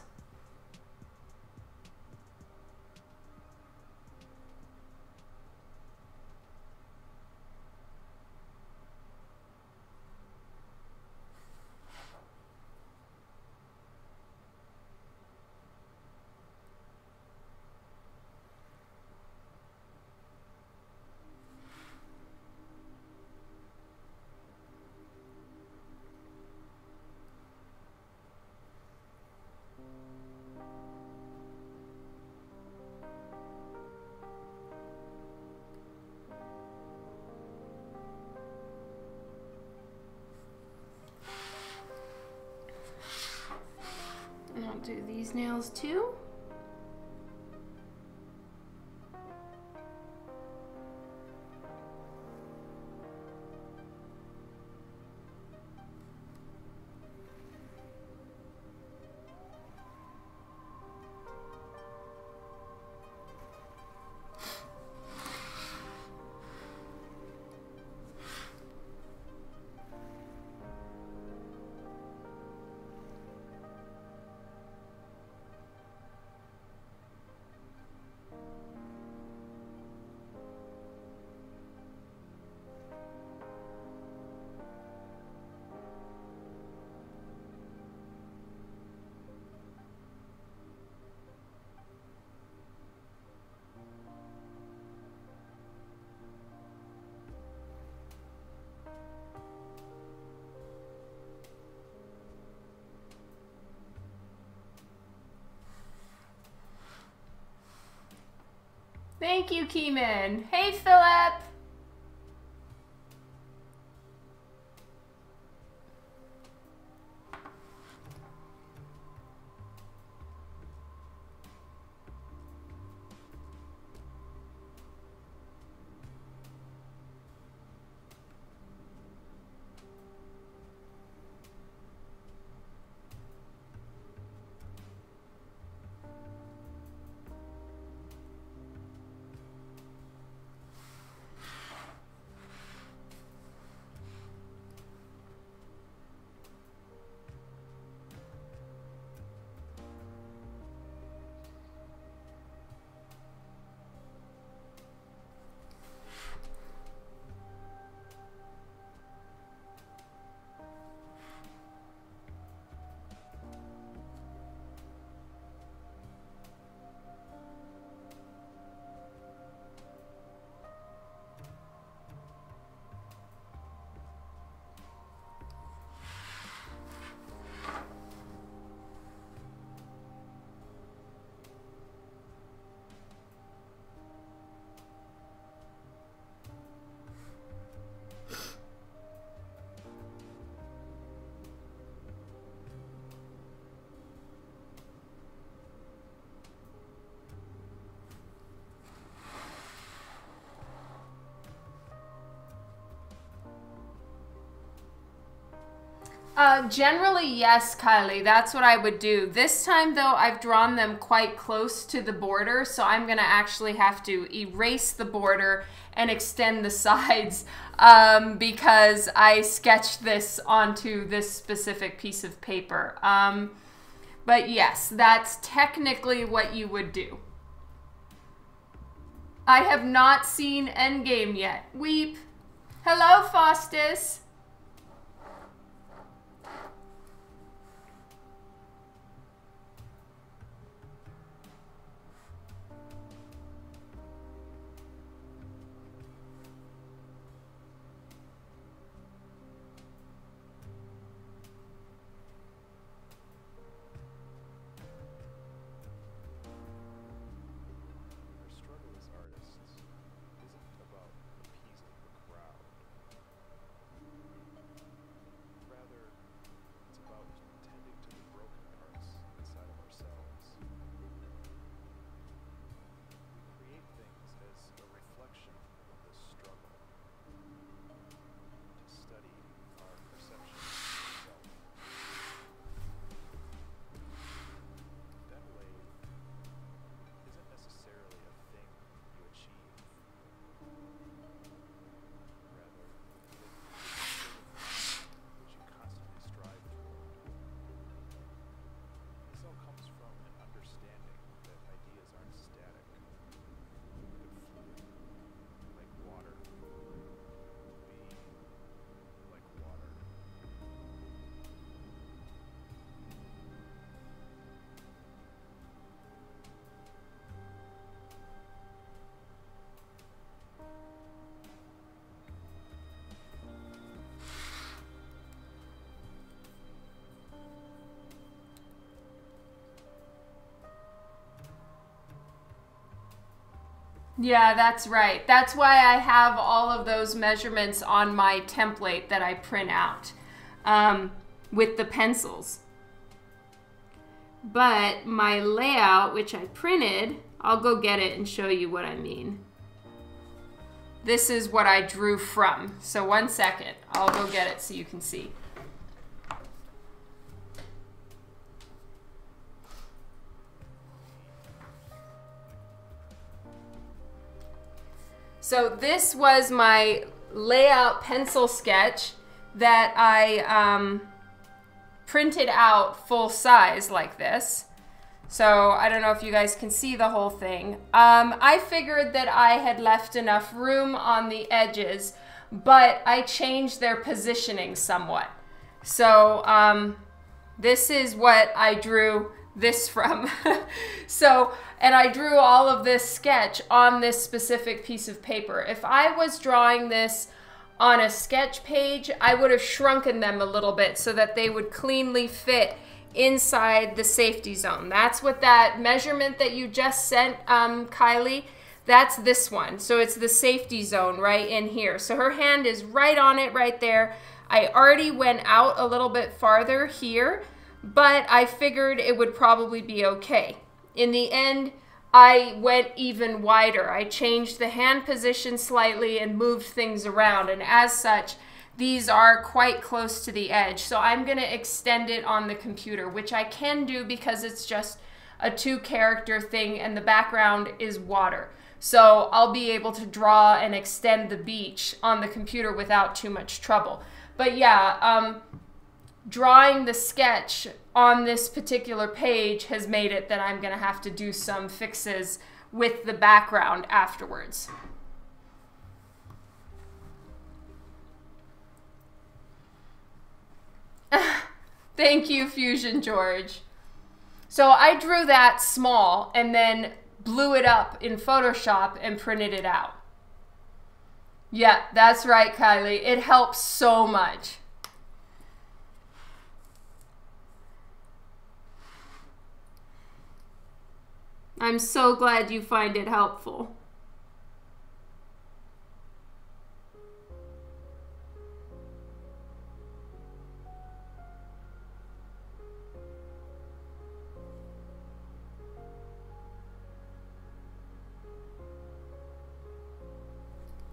And I'll do these nails too. Thank you, Keeman. Hey, Philip. Generally, yes, Kylie. That's what I would do. This time, though, I've drawn them quite close to the border, so I'm going to actually have to erase the border and extend the sides because I sketched this onto this specific piece of paper. But yes, that's technically what you would do. I have not seen Endgame yet. Weep. Hello, Faustus. Yeah, that's right. That's why I have all of those measurements on my template that I print out with the pencils. But my layout, which I printed, I'll go get it and show you what I mean. This is what I drew from. So 1 second, I'll go get it so you can see. So this was my layout pencil sketch that I printed out full size like this. So I don't know if you guys can see the whole thing. I figured that I had left enough room on the edges, but I changed their positioning somewhat. So this is what I drew this from. And I drew all of this sketch on this specific piece of paper. If I was drawing this on a sketch page, I would have shrunken them a little bit so that they would cleanly fit inside the safety zone. That's what that measurement that you just sent, Kylie, that's this one. So it's the safety zone right in here. So her hand is right on it right there. I already went out a little bit farther here, but I figured it would probably be okay. In the end, I went even wider. I changed the hand position slightly and moved things around, and as such, these are quite close to the edge. So I'm going to extend it on the computer, which I can do because it's just a 2-character thing and the background is water. So I'll be able to draw and extend the beach on the computer without too much trouble. But yeah, drawing the sketch on this particular page has made it that I'm going to have to do some fixes with the background afterwards. Thank you, Fusion George. So I drew that small and then blew it up in Photoshop and printed it out. Yeah, that's right, Kylie. It helps so much. I'm so glad you find it helpful.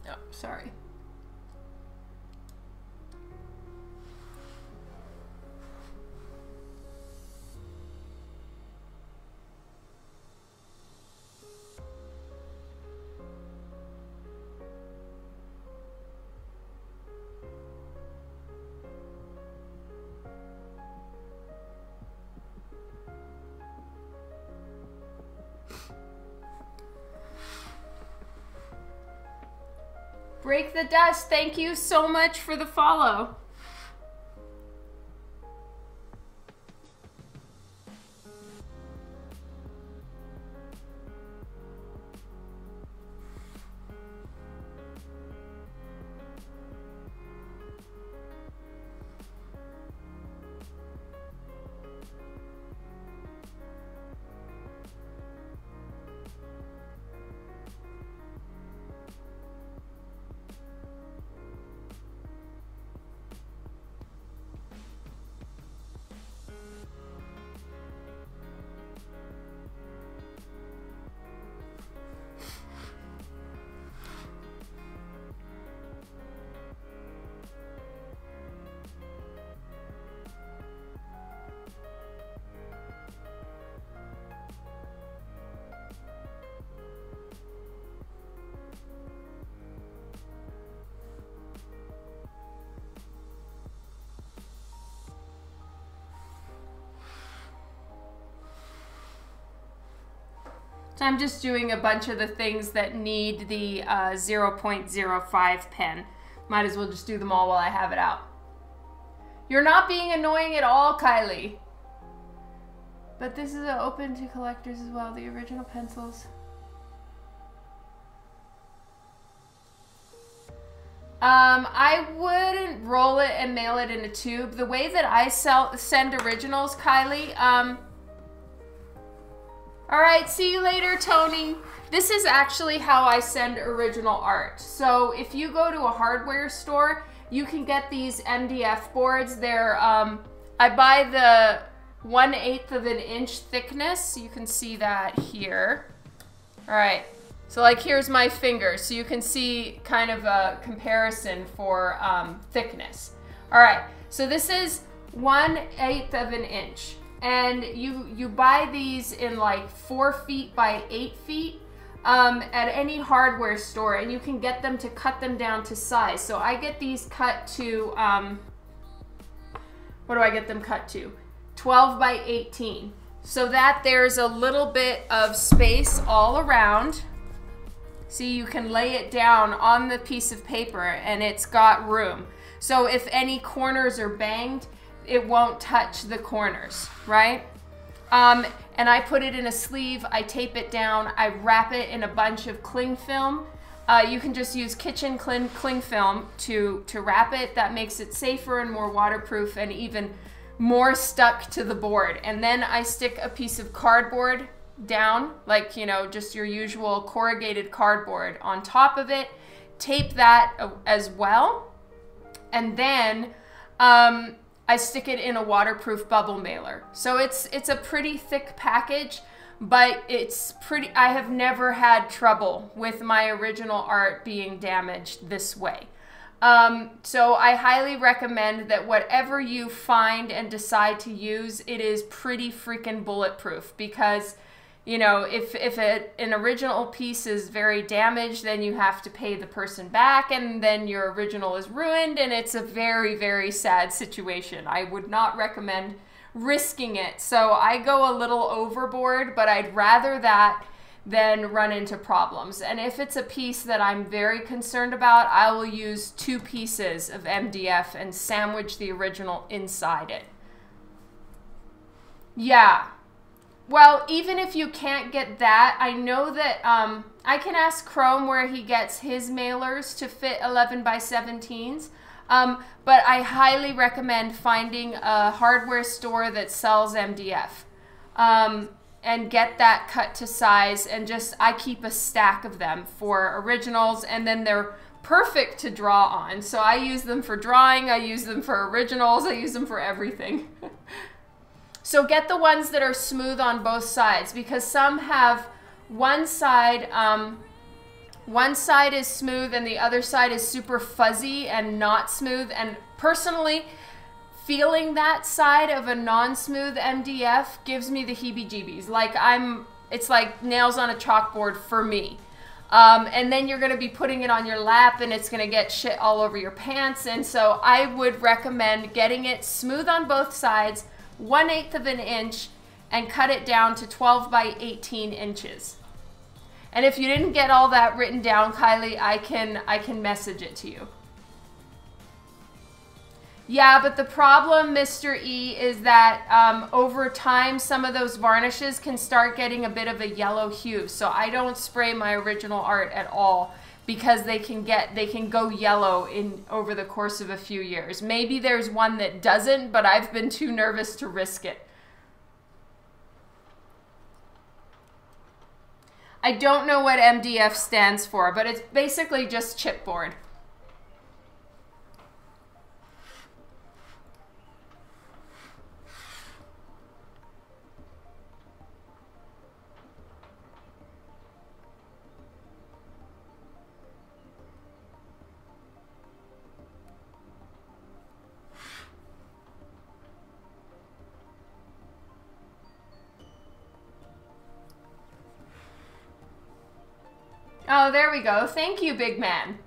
Oh, sorry. Break the Dust, thank you so much for the follow. So I'm just doing a bunch of the things that need the 0.05 pen. Might as well just do them all while I have it out. You're not being annoying at all, Kylie. But this is open to collectors as well, the original pencils. I wouldn't roll it and mail it in a tube. The way that I send originals, Kylie, all right, see you later, Tony. This is actually how I send original art. So if you go to a hardware store, you can get these MDF boards. They're, I buy the 1/8 of an inch thickness. You can see that here. All right, so like here's my finger. So you can see kind of a comparison for thickness. All right, so this is 1/8 of an inch. And you buy these in like 4 feet by 8 feet at any hardware store, and you can get them to cut them down to size. So I get these cut to, what do I get them cut to? 12 by 18. So that there's a little bit of space all around. See, you can lay it down on the piece of paper and it's got room. So if any corners are banged, it won't touch the corners, right? And I put it in a sleeve, I tape it down, I wrap it in a bunch of cling film. You can just use kitchen cling film to wrap it. That makes it safer and more waterproof and even more stuck to the board. And then I stick a piece of cardboard down, like, you know, just your usual corrugated cardboard on top of it, tape that as well. And then, I stick it in a waterproof bubble mailer. So it's a pretty thick package, but I have never had trouble with my original art being damaged this way. So I highly recommend that whatever you find and decide to use, it is pretty freaking bulletproof, because you know, if an original piece is very damaged, then you have to pay the person back, and then your original is ruined, and it's a very, very sad situation. I would not recommend risking it. So I go a little overboard, but I'd rather that than run into problems. And if it's a piece that I'm very concerned about, I will use 2 pieces of MDF and sandwich the original inside it. Yeah. Well, even if you can't get that, I know that I can ask Chrome where he gets his mailers to fit 11 by 17s. But I highly recommend finding a hardware store that sells MDF and get that cut to size. And just, I keep a stack of them for originals, and then they're perfect to draw on. So I use them for drawing, I use them for originals, I use them for everything. So get the ones that are smooth on both sides, because some have one side is smooth and the other side is super fuzzy and not smooth. And personally, feeling that side of a non-smooth MDF gives me the heebie-jeebies. Like it's like nails on a chalkboard for me. And then you're gonna be putting it on your lap and it's gonna get shit all over your pants. And so I would recommend getting it smooth on both sides, 1/8 of an inch, and cut it down to 12 by 18 inches. And if you didn't get all that written down, Kylie, I can message it to you. Yeah, but the problem, Mr. E, is that over time, some of those varnishes can start getting a bit of a yellow hue. So I don't spray my original art at all because they can go yellow over the course of a few years. Maybe there's one that doesn't, but I've been too nervous to risk it. I don't know what MDF stands for, but it's basically just chipboard. Oh, there we go. Thank you, big man.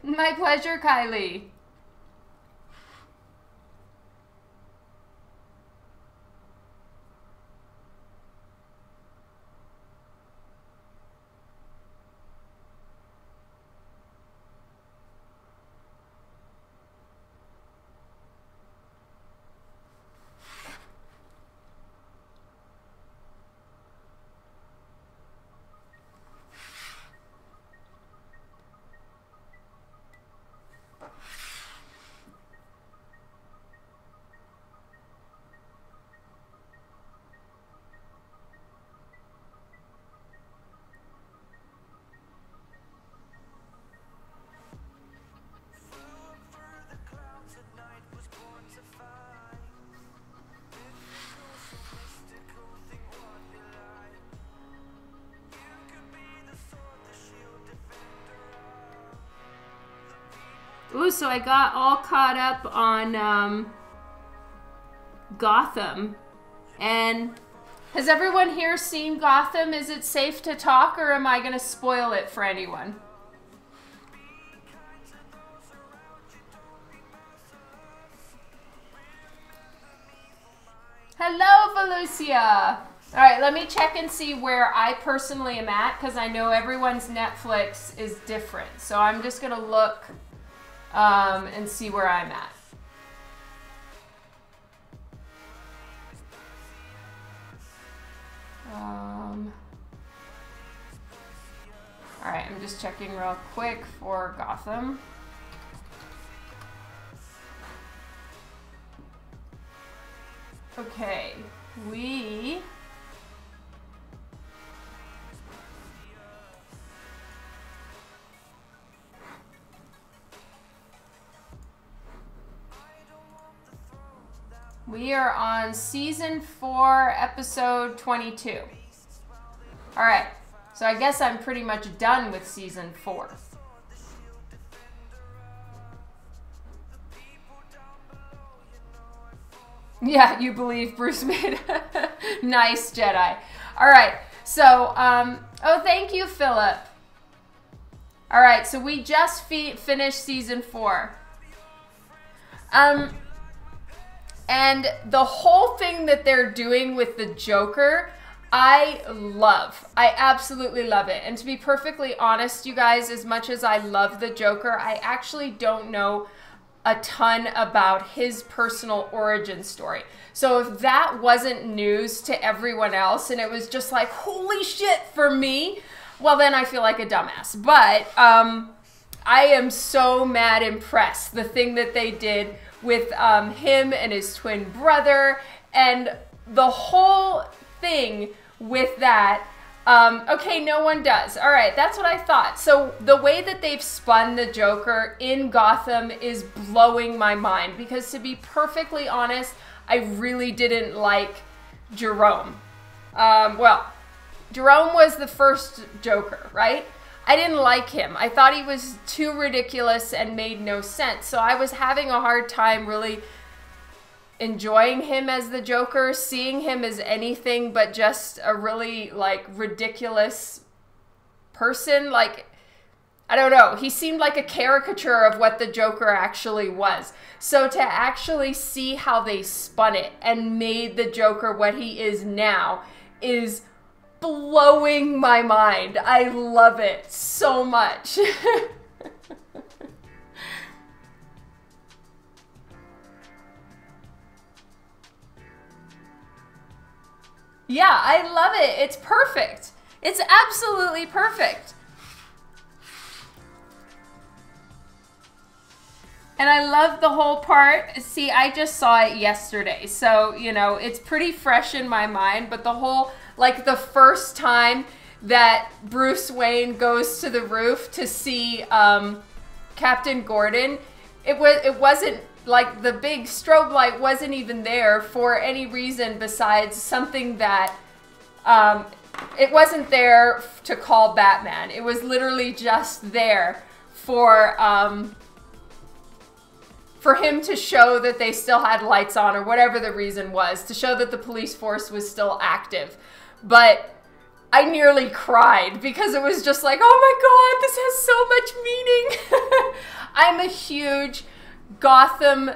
My pleasure, Kylie. Ooh, so I got all caught up on Gotham. And has everyone here seen Gotham? Is it safe to talk, or am I going to spoil it for anyone? Hello, Volusia. All right, let me check and see where I personally am at, because I know everyone's Netflix is different. So I'm just going to look and see where I'm at. All right, I'm just checking real quick for Gotham. Okay, we are on season 4, episode 22. All right, so I guess I'm pretty much done with season 4. Yeah, you believe Bruce made nice Jedi. All right, so, oh, thank you, Philip. All right, so we just finished season 4. And the whole thing that they're doing with the Joker, I love. I absolutely love it. And to be perfectly honest, you guys, as much as I love the Joker, I actually don't know a ton about his personal origin story. So if that wasn't news to everyone else and it was just like, holy shit for me, well, then I feel like a dumbass. But I am so mad impressed. The thing that they did with him and his twin brother and the whole thing with that. Okay, no one does. All right, that's what I thought. So the way that they've spun the Joker in Gotham is blowing my mind because, to be perfectly honest, I really didn't like Jerome. Well, Jerome was the first Joker, right? I didn't like him. I thought he was too ridiculous and made no sense. So I was having a hard time really enjoying him as the Joker, seeing him as anything but just a really, like, ridiculous person. Like, I don't know. He seemed like a caricature of what the Joker actually was. So to actually see how they spun it and made the Joker what he is now is blowing my mind. I love it so much. Yeah, I love it. It's perfect. It's absolutely perfect. And I love the whole part. See, I just saw it yesterday. So, you know, it's pretty fresh in my mind. But the whole, like, the first time that Bruce Wayne goes to the roof to see Captain Gordon, it wasn't, like, the big strobe light wasn't even there for any reason besides something that, it wasn't there to call Batman. It was literally just there for him to show that they still had lights on, or whatever the reason was, to show that the police force was still active. But I nearly cried because it was just like, oh my God, this has so much meaning. I'm a huge Gotham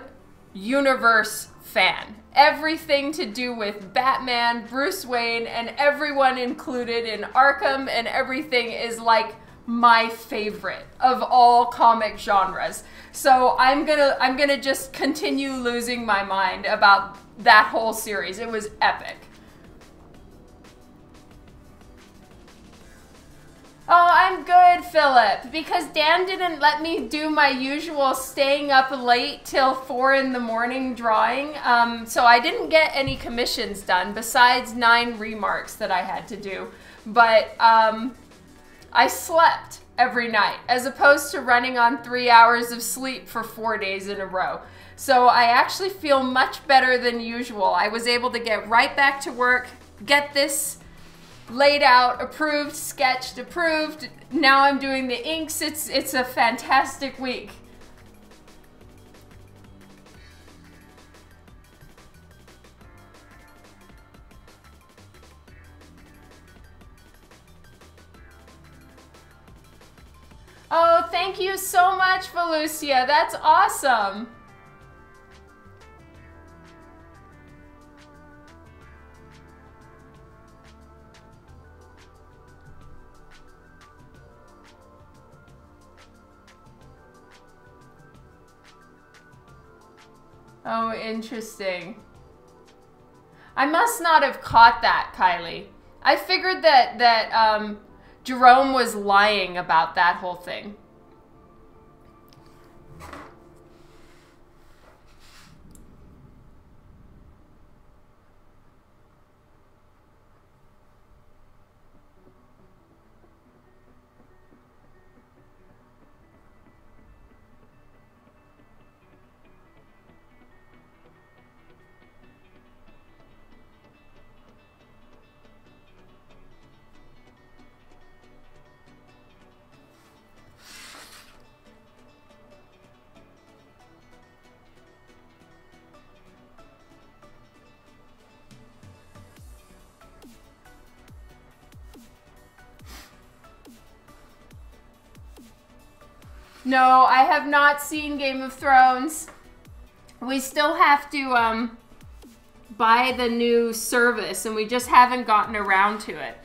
universe fan. Everything to do with Batman, Bruce Wayne, and everyone included in Arkham and everything is like my favorite of all comic genres. So I'm gonna just continue losing my mind about that whole series. It was epic. Oh, I'm good, Philip, because Dan didn't let me do my usual staying up late till 4 in the morning drawing, so I didn't get any commissions done besides 9 remarks that I had to do. But I slept every night as opposed to running on 3 hours of sleep for 4 days in a row. So I actually feel much better than usual. I was able to get right back to work, get this laid out, approved, sketched, approved. Now I'm doing the inks. It's a fantastic week. Oh, thank you so much, Felucia. That's awesome. Oh, interesting. I must not have caught that, Kylie. I figured that Jerome was lying about that whole thing. No, I have not seen Game of Thrones. We still have to buy the new service, and we just haven't gotten around to it.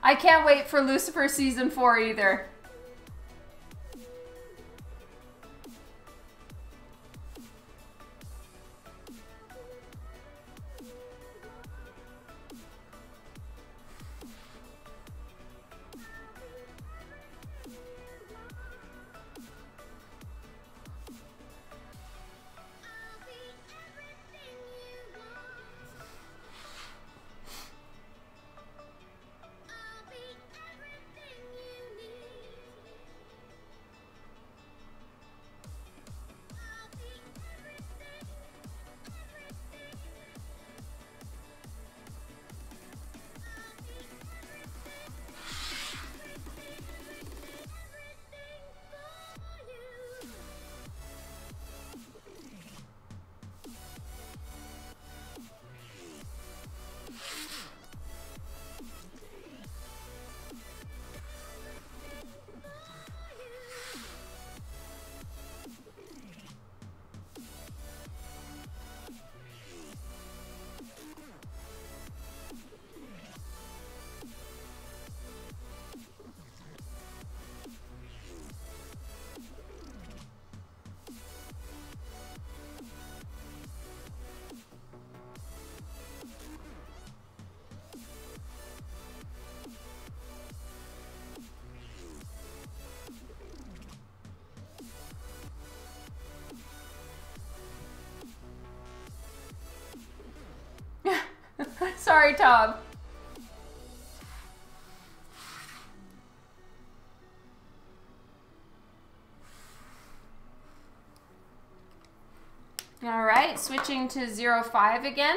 I can't wait for Lucifer Season 4 either. Sorry, Tom. All right, switching to 05 again.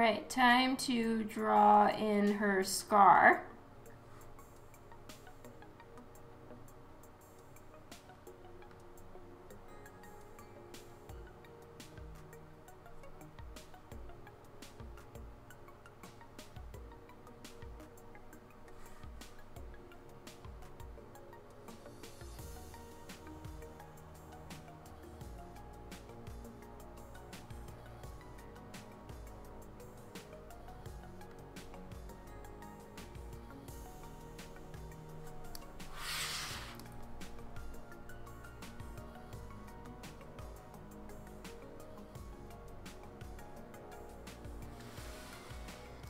right, time to draw in her scar.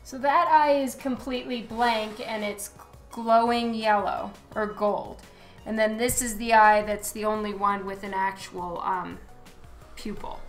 So that eye is completely blank and it's glowing yellow or gold. And then this is the eye that's the only one with an actual pupil.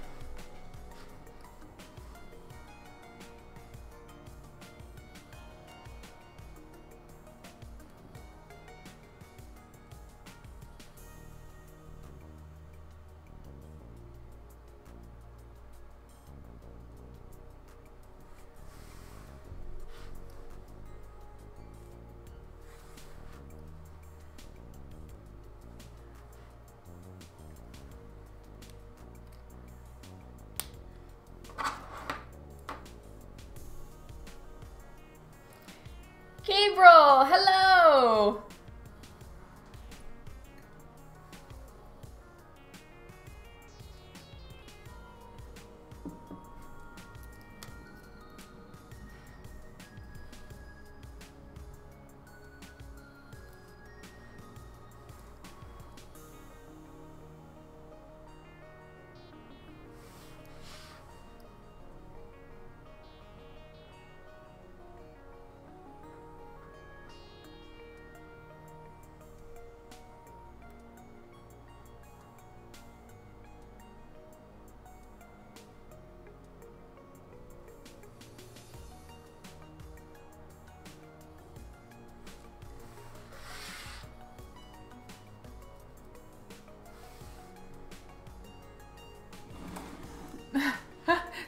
Gabriel, hello!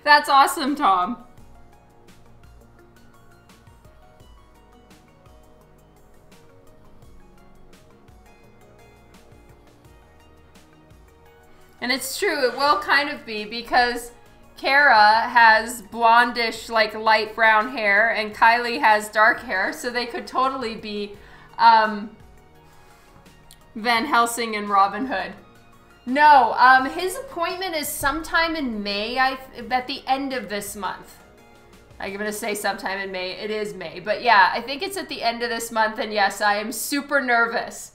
That's awesome, Tom. And it's true, it will kind of be, because Kara has blondish, like light brown hair, and Kylie has dark hair, so they could totally be Van Helsing and Robin Hood. No, his appointment is sometime in May, at the end of this month. I'm gonna say sometime in May. It is May, but yeah, I think it's at the end of this month, and yes, I am super nervous.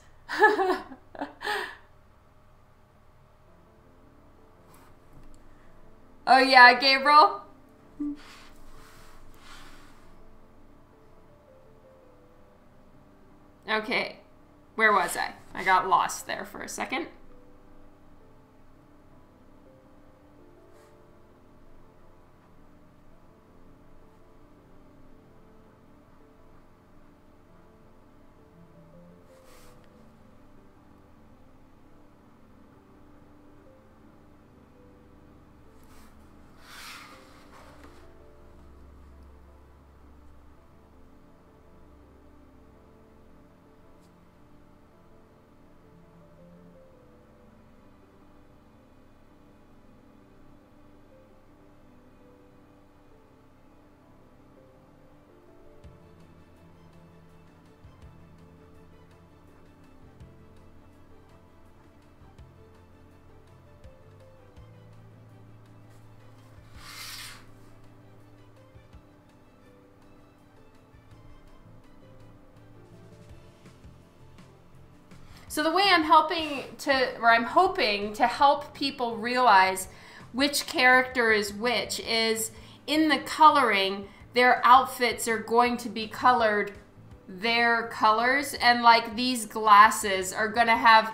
Oh yeah, Gabriel? Okay, where was I? I got lost there for a second. So the way I'm hoping to help people realize which character is which is in the coloring, their outfits are going to be colored their colors, and like these glasses are gonna have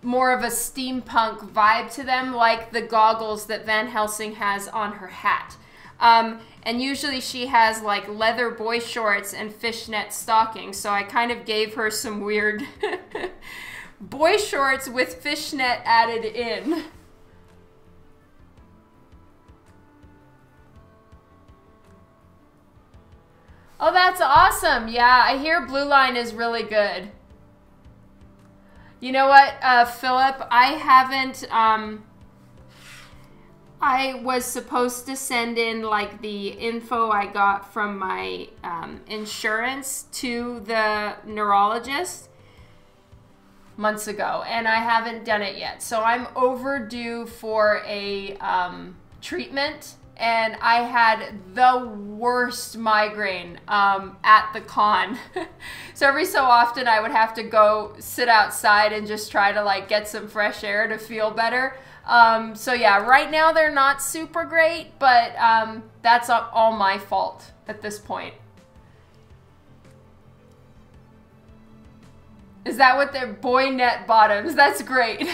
more of a steampunk vibe to them, like the goggles that Van Helsing has on her hat. And usually she has like leather boy shorts and fishnet stockings, so I kind of gave her some weird boy shorts with fishnet added in. Oh, that's awesome. Yeah, I hear Blue Line is really good. You know what, Philip? I haven't, I was supposed to send in like the info I got from my insurance to the neurologist months ago, and I haven't done it yet. So I'm overdue for a treatment, and I had the worst migraine at the con. So every so often I would have to go sit outside and just try to like get some fresh air to feel better. So yeah, right now they're not super great, but that's all my fault at this point. Is that what they're boy net bottoms? That's great.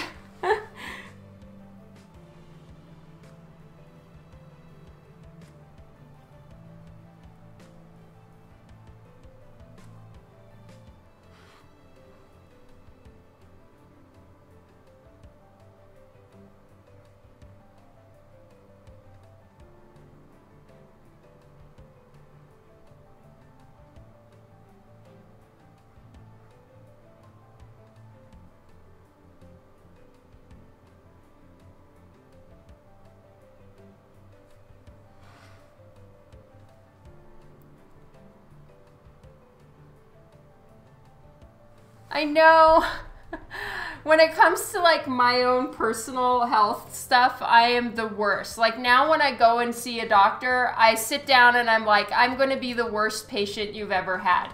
I know. When it comes to like my own personal health stuff, I am the worst. Like now when I go and see a doctor, I sit down and I'm like, I'm going to be the worst patient you've ever had.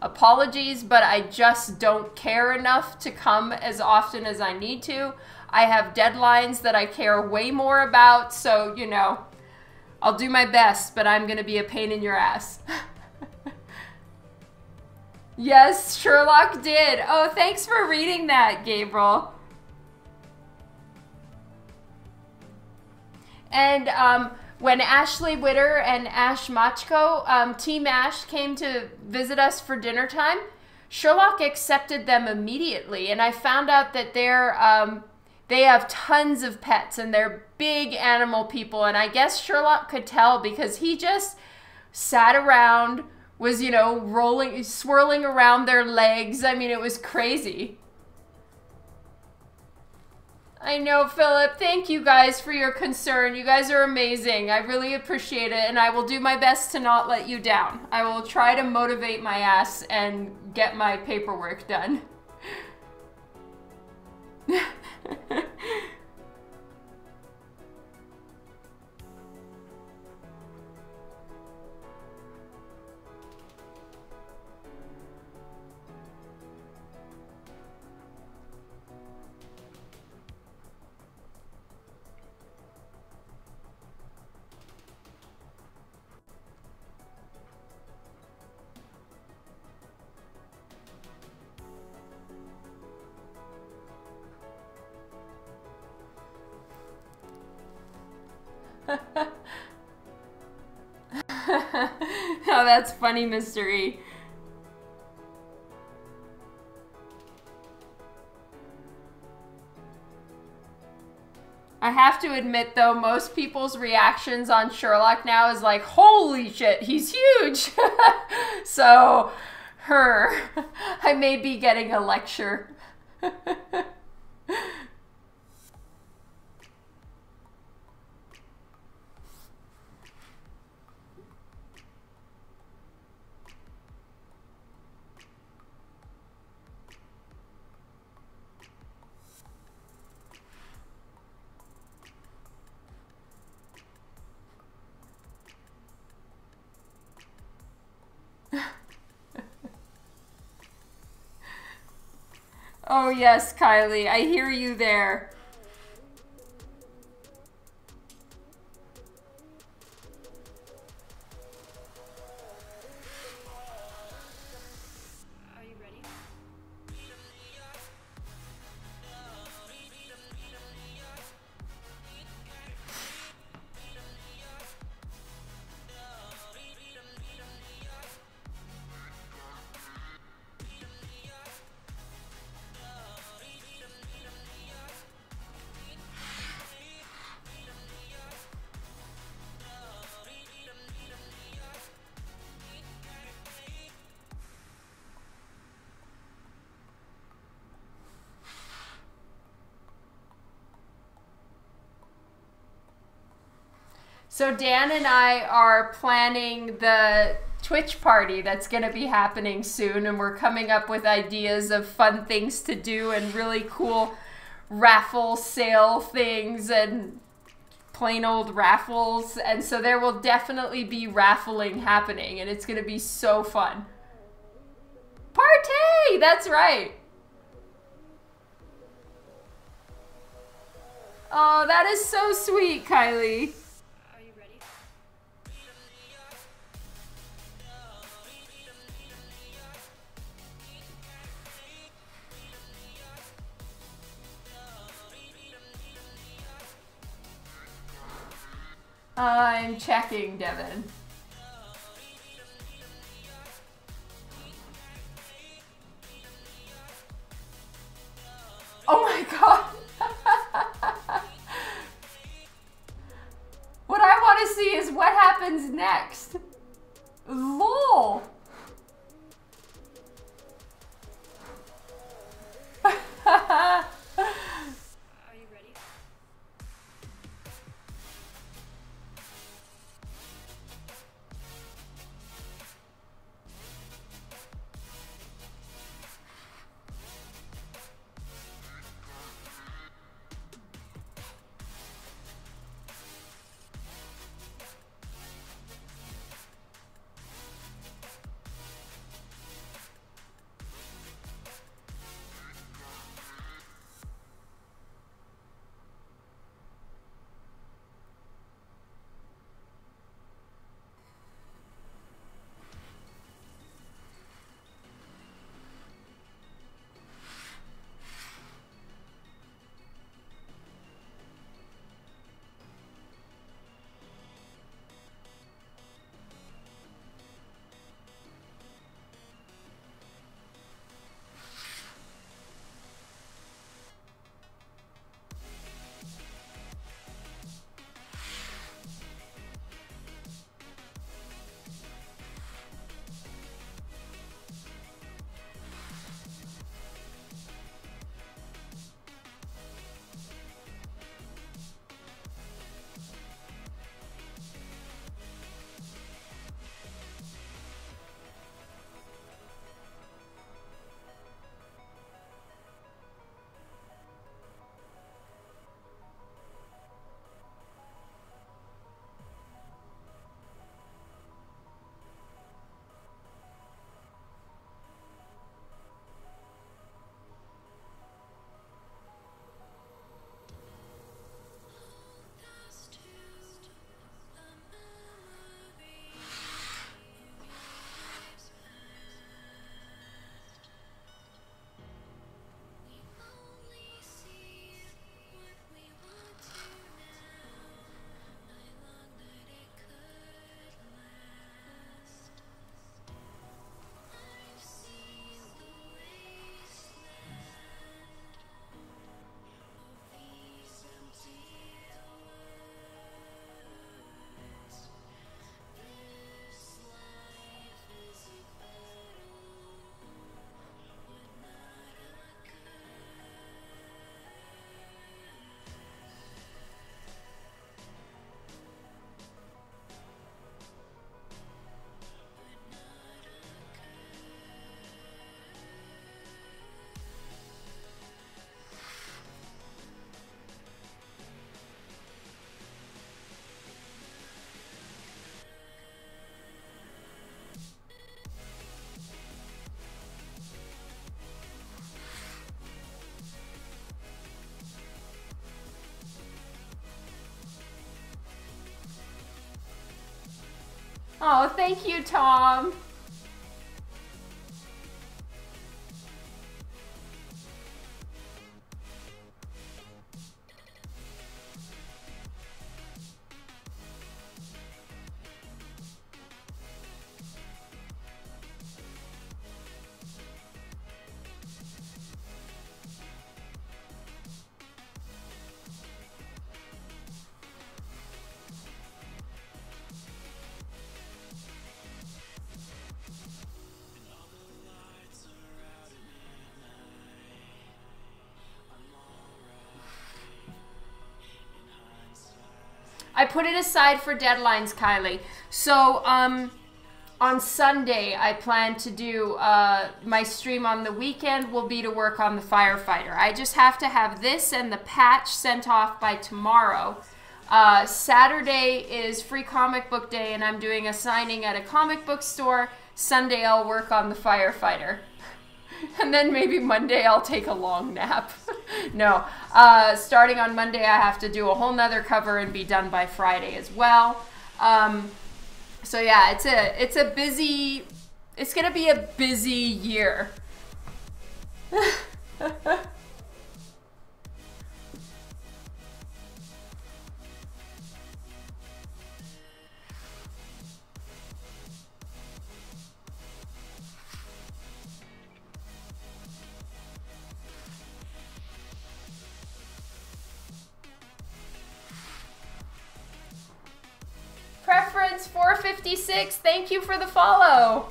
Apologies, but I just don't care enough to come as often as I need to. I have deadlines that I care way more about, so, you know, I'll do my best, but I'm going to be a pain in your ass. Yes, Sherlock did. Oh, thanks for reading that, Gabriel. And when Ashley Witter and Ash Machko, Team Ash, came to visit us for dinner time, Sherlock accepted them immediately. And I found out that they have tons of pets and they're big animal people. And I guess Sherlock could tell because he just sat around, was, you know, rolling, swirling around their legs. I mean, it was crazy. I know, Philip. Thank you guys for your concern. You guys are amazing. I really appreciate it, and I will do my best to not let you down. I will try to motivate my ass and get my paperwork done. Oh, that's funny, Mystery. I have to admit, though, most people's reactions on Sherlock now is like, holy shit, he's huge! So, I may be getting a lecture. Oh yes, Kylie, I hear you there. Are you ready? So Dan and I are planning the Twitch party that's going to be happening soon, and we're coming up with ideas of fun things to do and really cool raffle sale things and plain old raffles. And so there will definitely be raffling happening, and it's going to be so fun. Party! That's right. Oh, that is so sweet, Kylie. I'm checking, Devin. Oh my god. What I want to see is what happens next. LOL. Oh, thank you, Tom. I put it aside for deadlines, Kylie. So, on Sunday, I plan to do, my stream on the weekend will be to work on the firefighter. I just have to have this and the patch sent off by tomorrow. Saturday is free comic book day and I'm doing a signing at a comic book store. Sunday I'll work on the firefighter. And then maybe Monday I'll take a long nap. No, starting on Monday I have to do a whole nother cover and be done by Friday as well. So yeah, it's gonna be a busy year. Preference 456, thank you for the follow.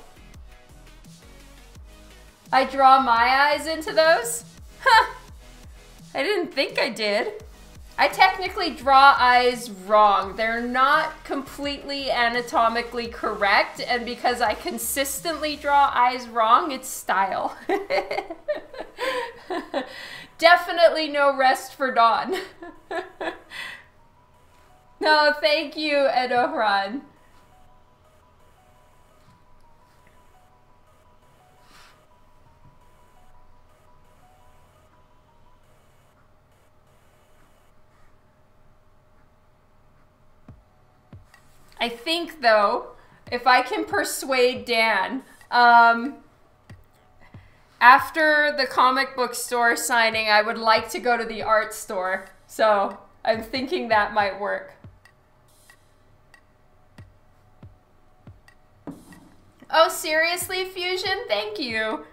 I draw my eyes into those? Huh, I didn't think I did. I technically draw eyes wrong. They're not completely anatomically correct, and because I consistently draw eyes wrong, it's style. Definitely no rest for Dawn. No, thank you, Edohran. I think, though, if I can persuade Dan, after the comic book store signing, I would like to go to the art store. So I'm thinking that might work. Oh, seriously, Fusion? Thank you.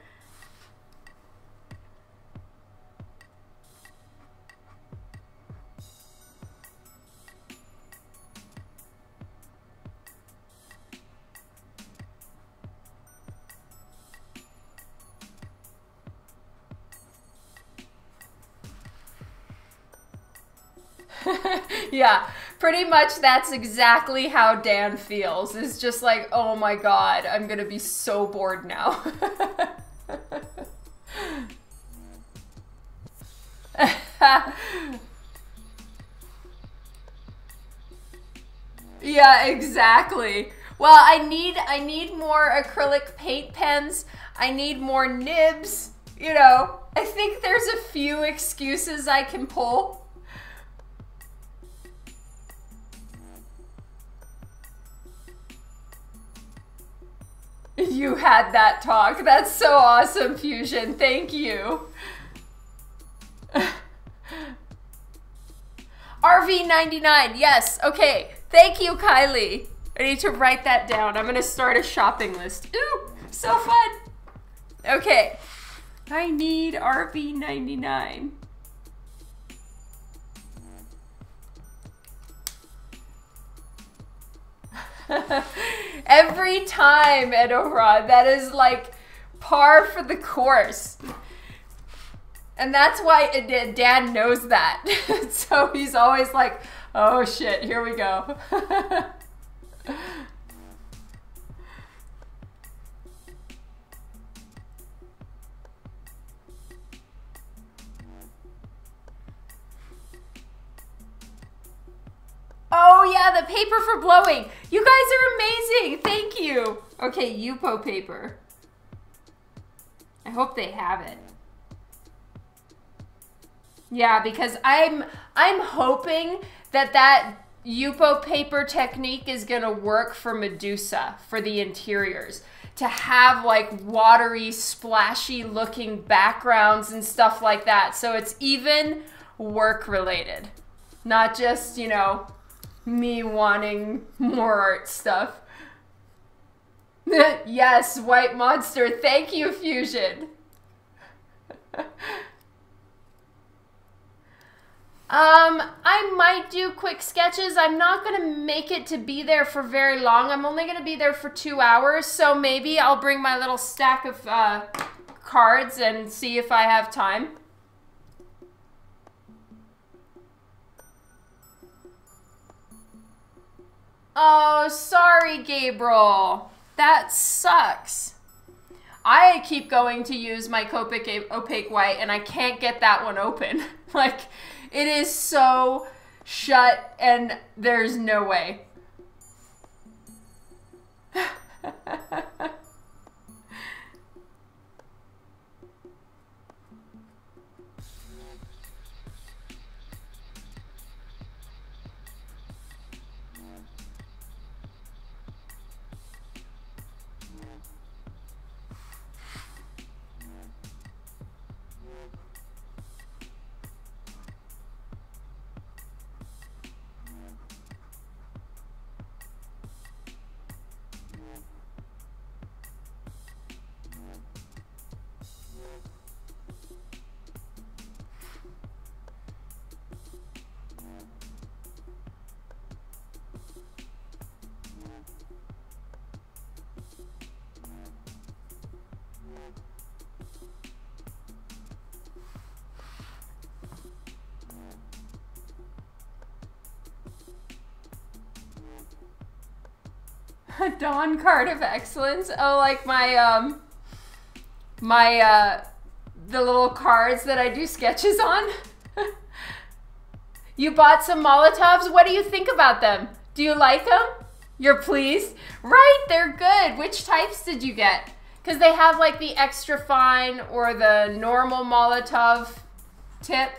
Yeah, pretty much that's exactly how Dan feels. It's just like, oh my god, I'm gonna be so bored now. Yeah, exactly. Well, I need more acrylic paint pens. I need more nibs. You know, I think there's a few excuses I can pull. You had that talk. That's so awesome, Fusion. Thank you. RV99. Yes. Okay. Thank you, Kylie. I need to write that down. I'm going to start a shopping list. Ooh, so fun. Okay. I need RV99. Every time, Edohra, that is like par for the course. And that's why Dan knows that. So he's always like, oh shit, here we go. Oh yeah, the paper for blowing. You guys are amazing. Thank you. Okay, Yupo paper. I hope they have it. Yeah, because I'm hoping that Yupo paper technique is gonna work for Medusa for the interiors. To have like watery, splashy looking backgrounds and stuff like that. So it's even work related. Not just, you know, me wanting more art stuff. Yes, White Monster. Thank you, Fusion. I might do quick sketches. I'm not going to make it to be there for very long. I'm only going to be there for 2 hours, so maybe I'll bring my little stack of cards and see if I have time. Oh, sorry, Gabriel. That sucks. I keep going to use my Copic Opaque White and I can't get that one open. Like, it is so shut and there's no way. A Dawn card of excellence. Oh, like my the little cards that I do sketches on. You bought some Molotovs. What do you think about them? Do you like them? You're pleased? Right, they're good. Which types did you get? Because they have like the extra fine or the normal Molotov tip.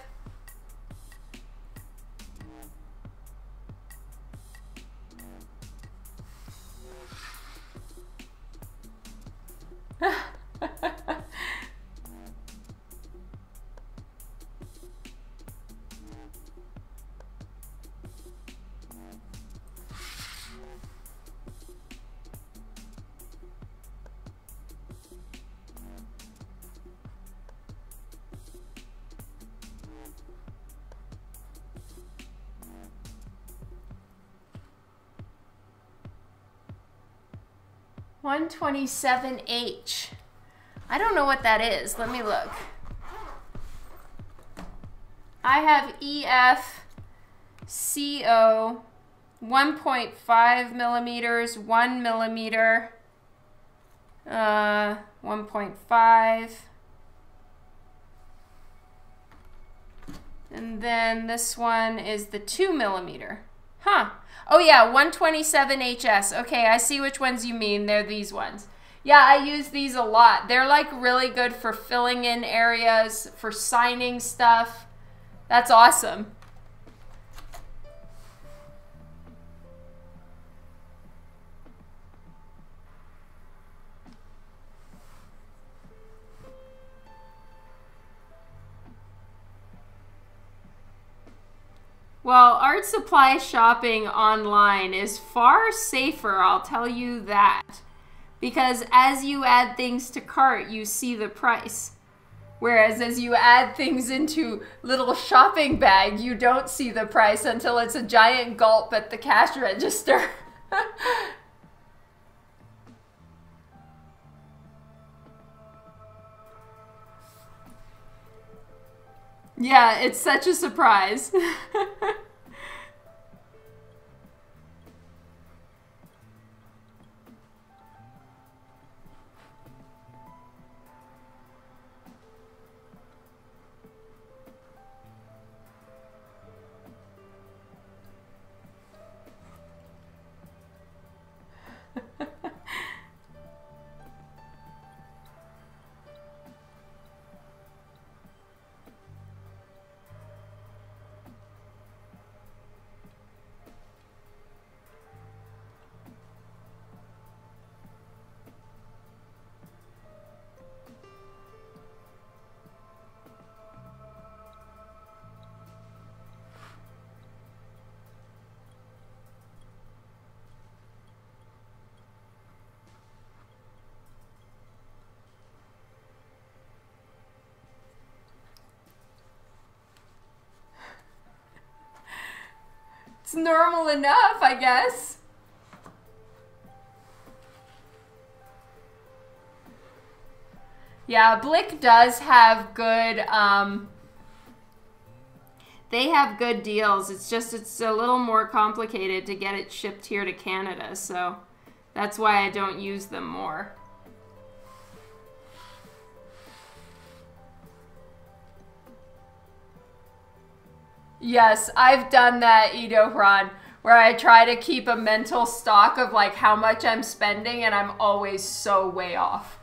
$127H. I don't know what that is. Let me look. I have EFCO 1.5 millimeters, 1 millimeter, 1.5. And then this one is the 2 millimeter. Huh. Oh yeah, 127HS. Okay, I see which ones you mean. They're these ones. Yeah, I use these a lot. They're like really good for filling in areas, for signing stuff. That's awesome. Well, art supply shopping online is far safer, I'll tell you that. Because as you add things to cart, you see the price. Whereas as you add things into little shopping bag, you don't see the price until it's a giant gulp at the cash register. Yeah, it's such a surprise. It's normal enough, I guess. Yeah, Blick does have good, They have good deals. It's just it's a little more complicated to get it shipped here to Canada, so that's why I don't use them more. Yes, I've done that, Edo Ron, where I try to keep a mental stock of like how much I'm spending, and I'm always so way off.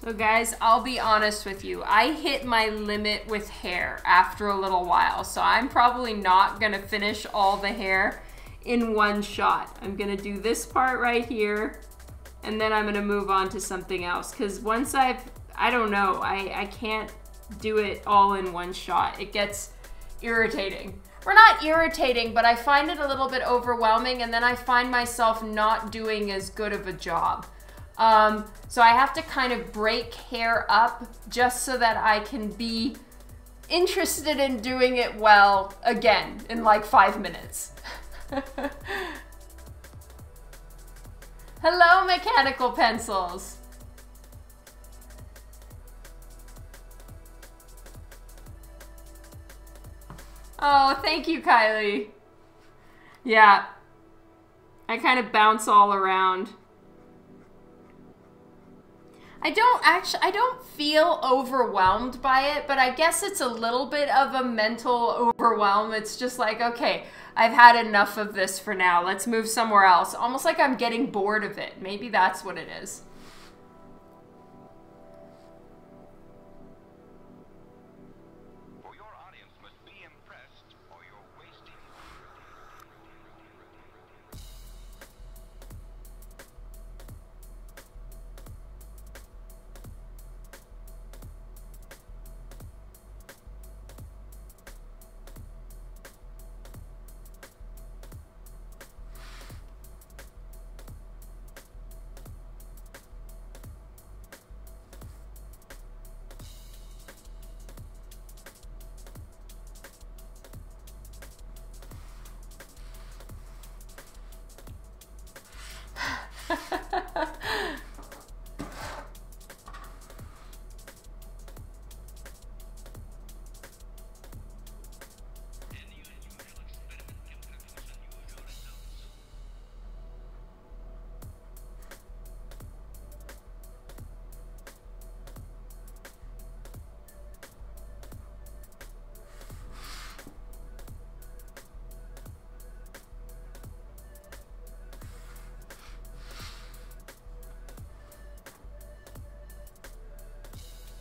So guys, I'll be honest with you. I hit my limit with hair after a little while. So I'm probably not gonna finish all the hair in one shot. I'm gonna do this part right here, and then I'm gonna move on to something else. Cause once I don't know, I can't do it all in one shot. It gets irritating. We're not irritating, but I find it a little bit overwhelming, and then I find myself not doing as good of a job. So I have to kind of break hair up just so that I can be interested in doing it well again in like 5 minutes. Hello, mechanical pencils. Oh, thank you, Kylie. Yeah, I kind of bounce all around. I don't feel overwhelmed by it, but I guess it's a little bit of a mental overwhelm. It's just like, okay, I've had enough of this for now. Let's move somewhere else. Almost like I'm getting bored of it. Maybe that's what it is.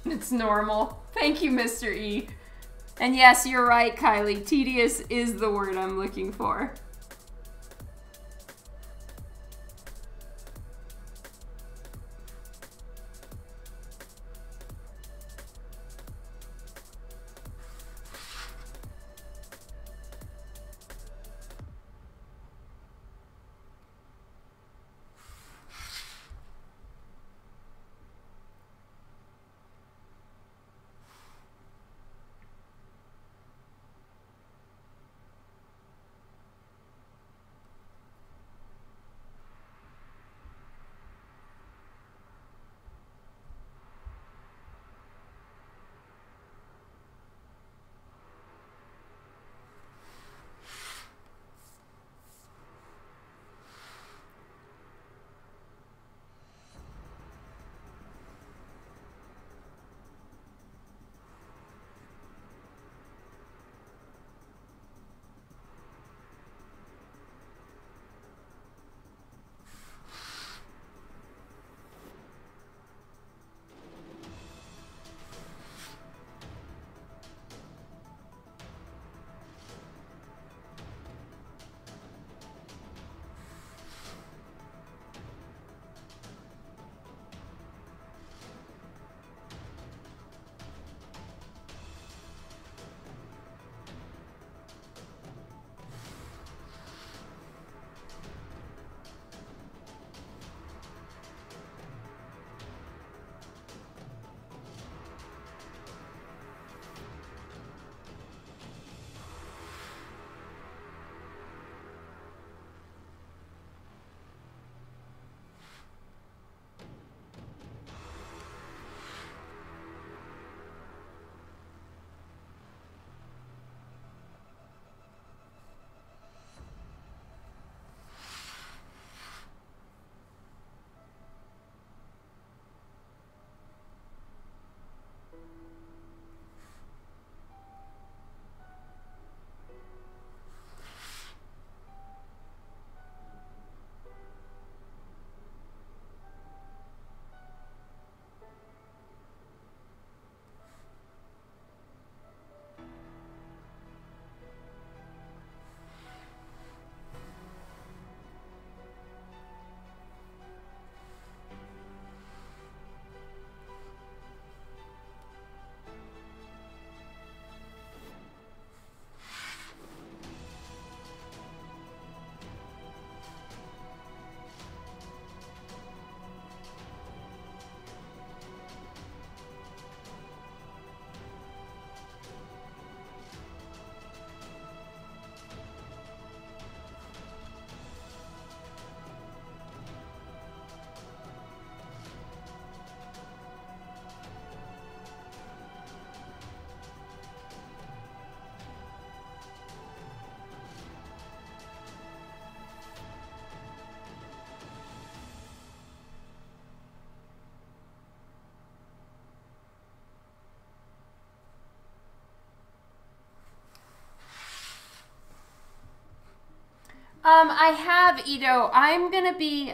It's normal. Thank you, Mr. E. And yes, you're right, Kylie. Tedious is the word I'm looking for. I have, Ito. I'm going to be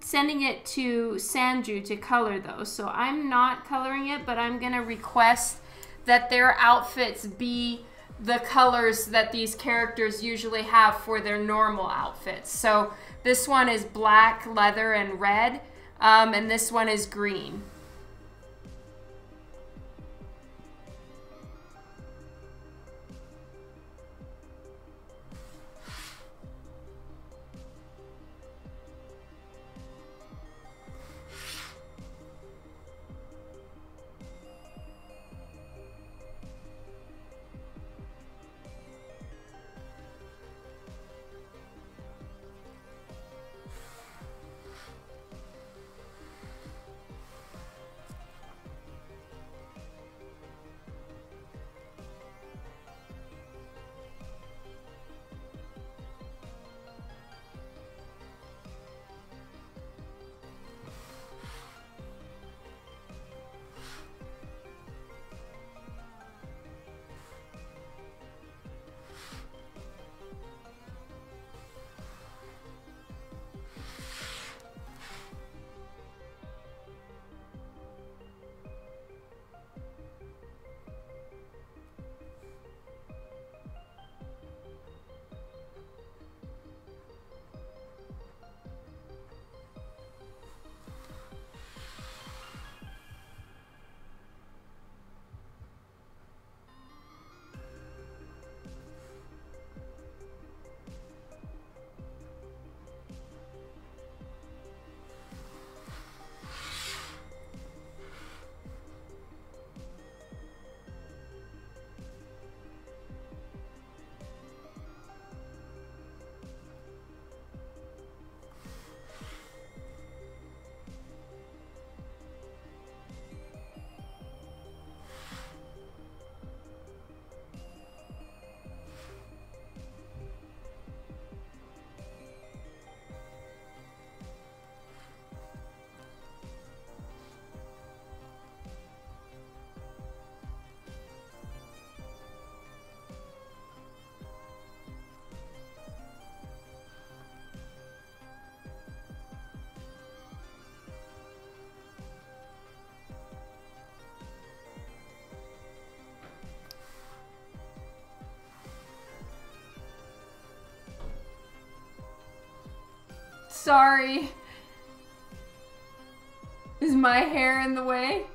sending it to Sanju to color those. So I'm not coloring it, but I'm going to request that their outfits be the colors that these characters usually have for their normal outfits. So this one is black, leather, and red, and this one is green. sorry. Is my hair in the way?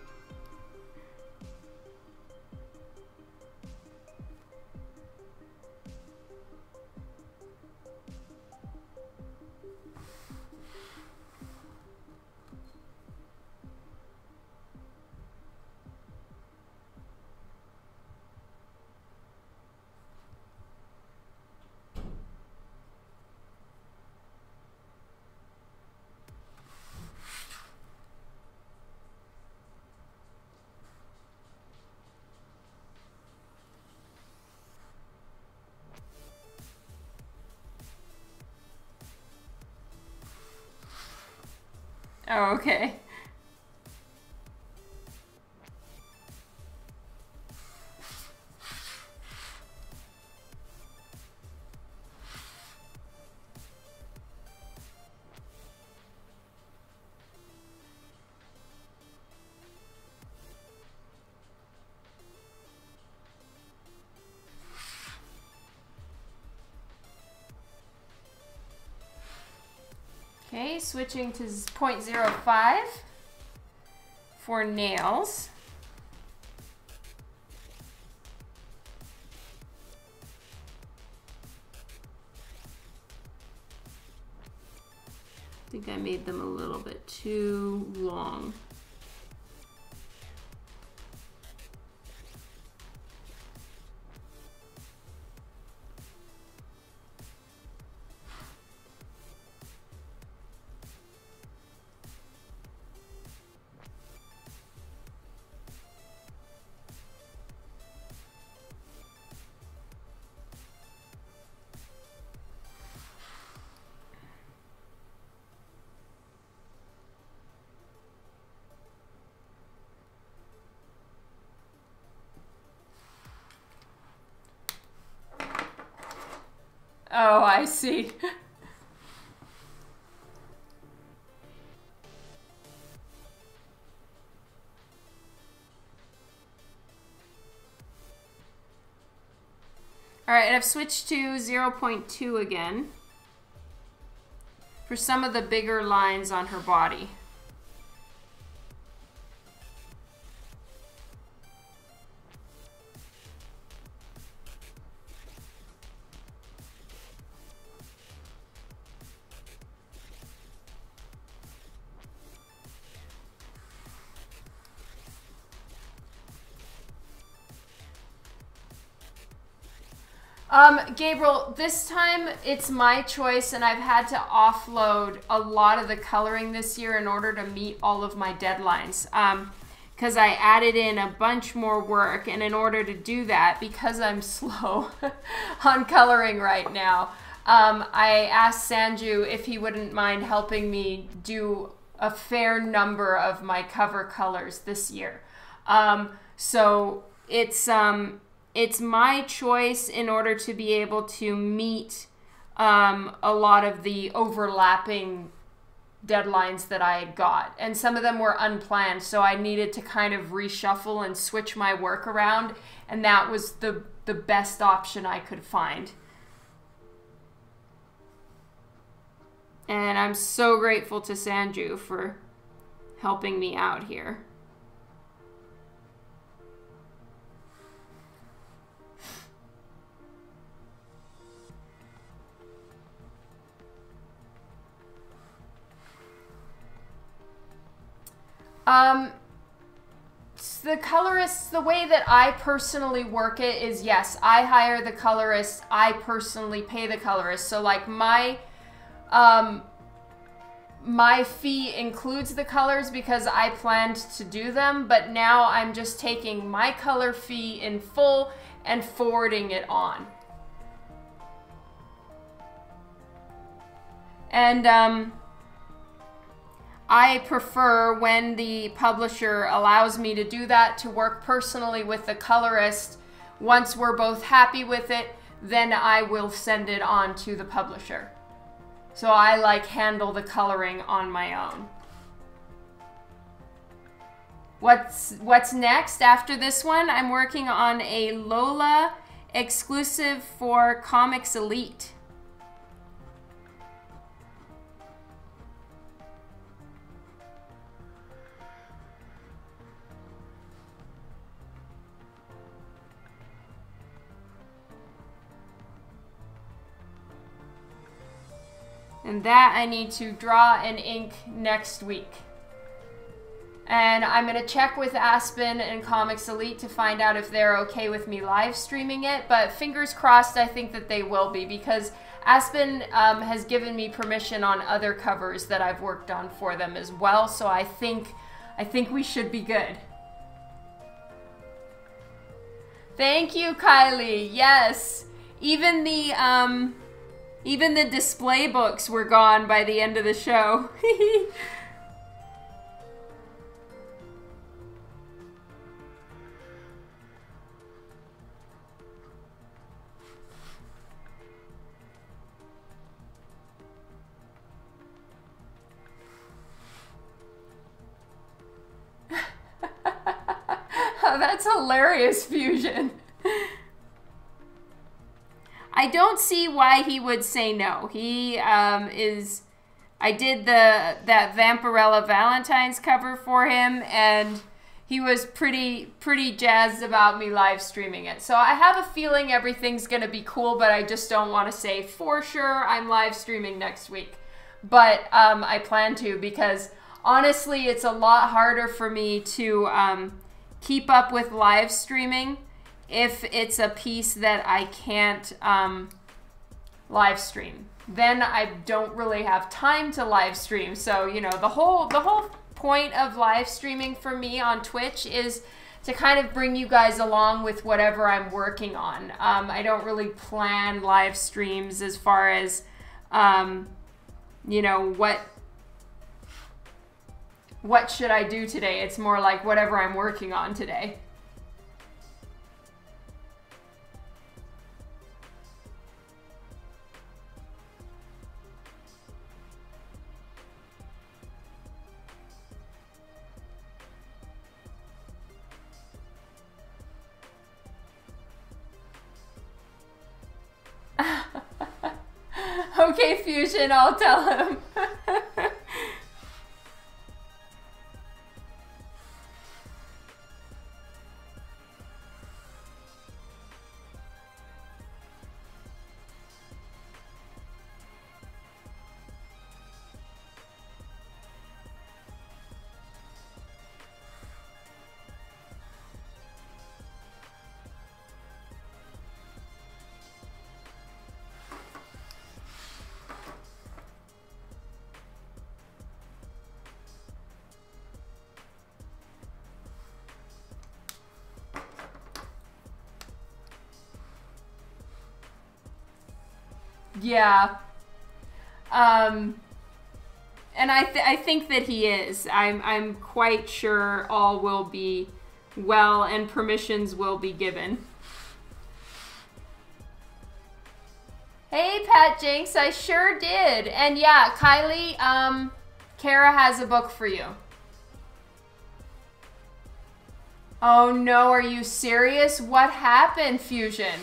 Oh, okay. Okay, switching to 0.05 for nails. I think I made them a little bit too long. Oh, I see. All right, and I've switched to 0.2 again for some of the bigger lines on her body. Gabriel, this time it's my choice, and I've had to offload a lot of the coloring this year in order to meet all of my deadlines. Because I added in a bunch more work, and in order to do that, because I'm slow on coloring right now, I asked Sanju if he wouldn't mind helping me do a fair number of my cover colors this year. So it's my choice in order to be able to meet a lot of the overlapping deadlines that I had got. And some of them were unplanned, so I needed to kind of reshuffle and switch my work around, and that was the best option I could find. And I'm so grateful to Sanju for helping me out here. The colorists, the way that I personally work it is, yes, I hire the colorist, I personally pay the colorist. So like my fee includes the colors because I planned to do them, but now I'm just taking my color fee in full and forwarding it on. And I prefer when the publisher allows me to do that, to work personally with the colorist. Once we're both happy with it, then I will send it on to the publisher. So I like handle the coloring on my own. What's next after this one? I'm working on a Lola exclusive for Comics Elite. And that I need to draw and ink next week. And I'm going to check with Aspen and Comics Elite to find out if they're okay with me live streaming it. But fingers crossed, I think that they will be, because Aspen has given me permission on other covers that I've worked on for them as well. So I think we should be good. Thank you, Kylie. Yes. Even the display books were gone by the end of the show. Oh, that's hilarious, Fusion. I don't see why he would say no. He is... I did that Vampirella Valentine's cover for him, and he was pretty jazzed about me live streaming it. So I have a feeling everything's going to be cool, but I just don't want to say for sure I'm live streaming next week. But I plan to, because honestly, it's a lot harder for me to keep up with live streaming if it's a piece that I can't live stream. Then I don't really have time to live stream. So, you know, the whole point of live streaming for me on Twitch is to kind of bring you guys along with whatever I'm working on. I don't really plan live streams as far as, you know, what should I do today? It's more like whatever I'm working on today. Okay, Fusion, I'll tell him. Yeah. And I think that he is. I'm quite sure all will be well and permissions will be given. Hey, Pat Jinx, I sure did. And yeah, Kylie, Kara has a book for you. Oh no, are you serious? What happened, Fusion?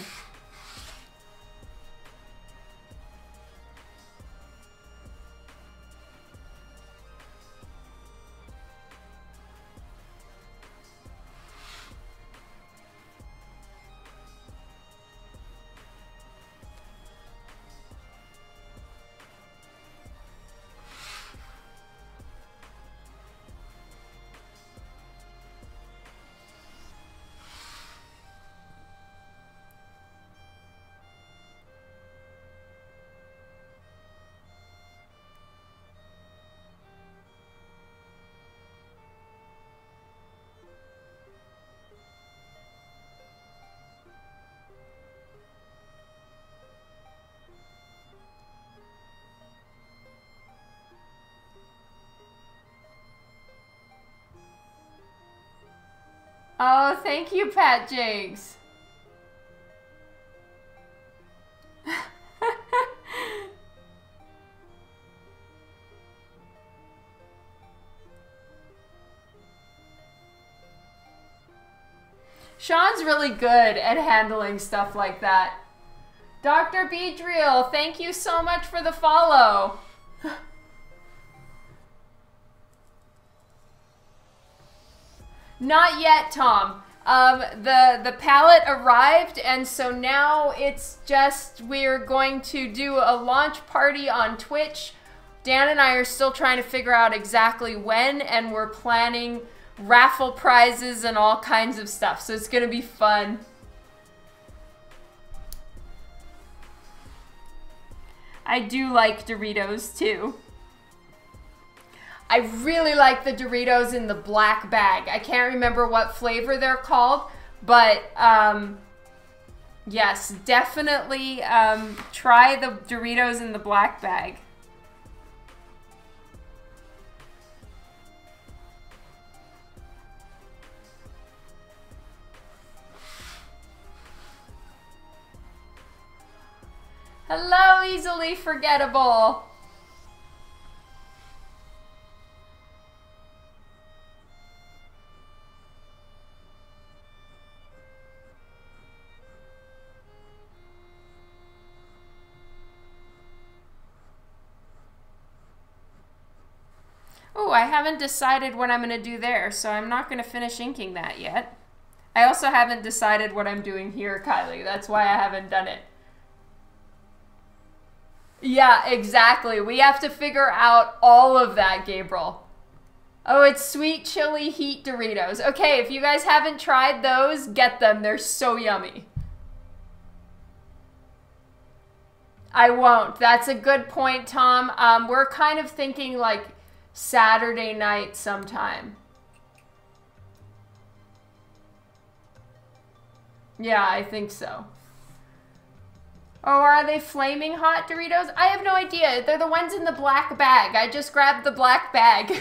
Oh, thank you, Pat Jinx. Sean's really good at handling stuff like that. Dr. Beedriel, thank you so much for the follow. Not yet, Tom. The pallet arrived, and so now it's just, we're going to do a launch party on Twitch. Dan and I are still trying to figure out exactly when, and we're planning raffle prizes and all kinds of stuff, so it's gonna be fun. I do like Doritos too. I really like the Doritos in the black bag. I can't remember what flavor they're called, but yes, definitely try the Doritos in the black bag. Hello, Easily Forgettable. Oh, I haven't decided what I'm going to do there, so I'm not going to finish inking that yet. I also haven't decided what I'm doing here, Kylie. That's why I haven't done it. Yeah, exactly. We have to figure out all of that, Gabriel. Oh, it's sweet chili heat Doritos. Okay, if you guys haven't tried those, get them. They're so yummy. I won't. That's a good point, Tom. We're kind of thinking like Saturday night sometime. Yeah, I think so. Oh, are they flaming hot Doritos? I have no idea. They're the ones in the black bag. I just grabbed the black bag.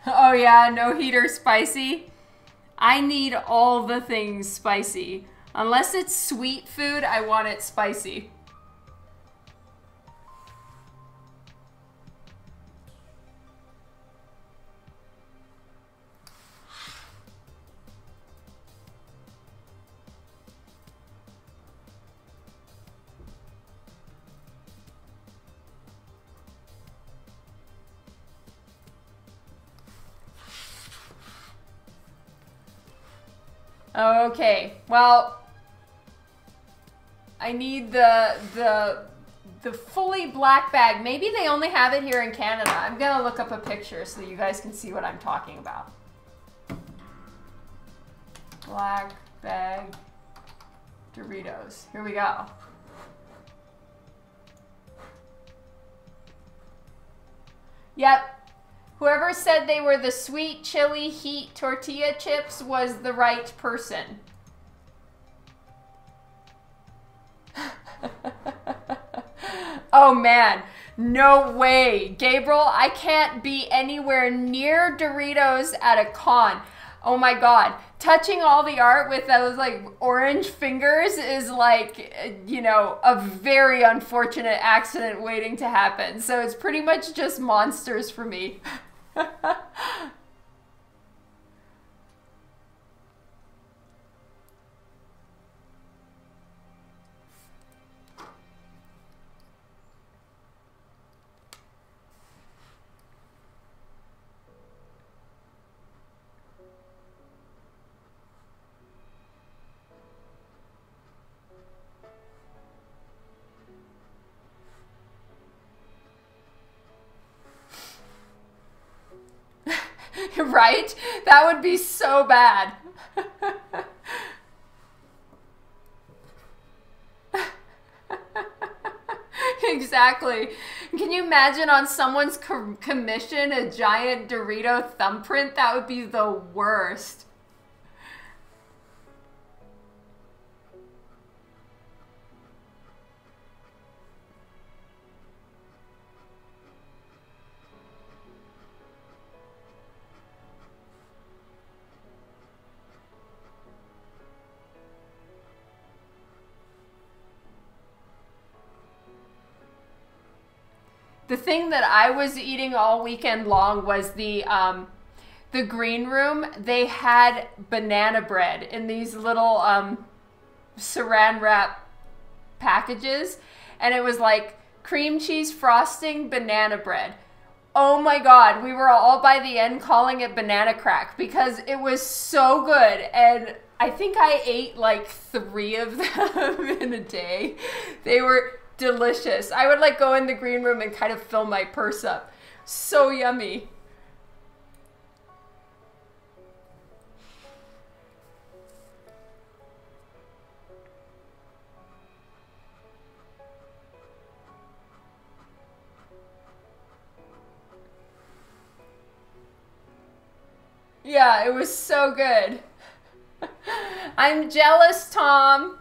Oh yeah, no heater spicy. I need all the things spicy. Unless it's sweet food, I want it spicy. Okay, well, I need the fully black bag. Maybe they only have it here in Canada. I'm gonna look up a picture so that you guys can see what I'm talking about. Black bag Doritos. Here we go. Yep. Whoever said they were the sweet chili heat tortilla chips was the right person. Oh man, no way. Gabriel, I can't be anywhere near Doritos at a con. Oh my god. Touching all the art with those like orange fingers is like, you know, a very unfortunate accident waiting to happen. So it's pretty much just monsters for me. Right? That would be so bad. Exactly. Can you imagine on someone's commission a giant Dorito thumbprint? That would be the worst. The thing that I was eating all weekend long was the green room. They had banana bread in these little saran wrap packages, and it was like cream cheese frosting banana bread. Oh my God, we were all by the end calling it banana crack because it was so good. And I think I ate like 3 of them in a day. They were delicious. I would like go in the green room and kind of fill my purse up. So yummy. Yeah, it was so good. I'm jealous, Tom.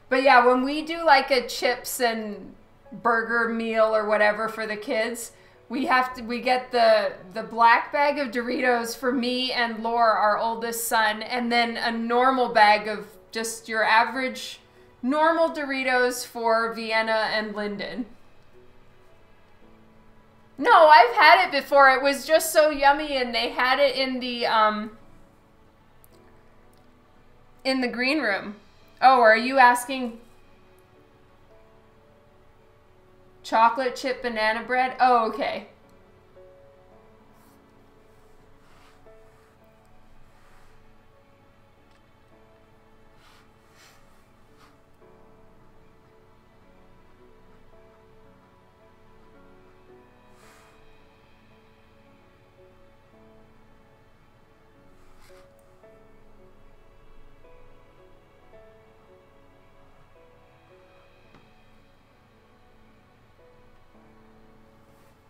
But yeah, when we do like a chips and burger meal or whatever for the kids, we get the black bag of Doritos for me and Laura, our oldest son, and then a normal bag of just your average normal Doritos for Vienna and Lyndon. No, I've had it before. It was just so yummy, and they had it in the green room. Oh, are you asking chocolate chip banana bread? Oh, okay.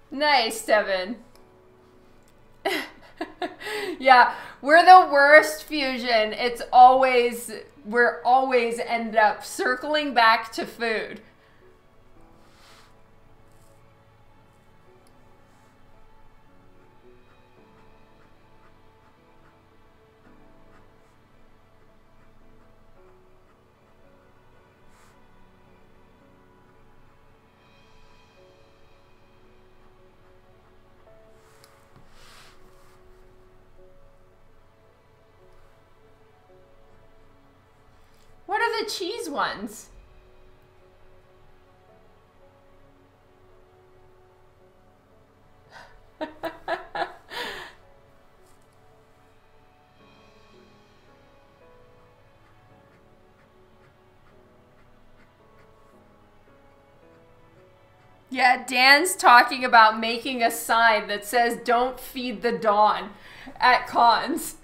Nice, Devin. Yeah, we're the worst fusion. We're always end up circling back to food. What are the cheese ones? Yeah, Dan's talking about making a sign that says "Don't feed the dawn" at cons.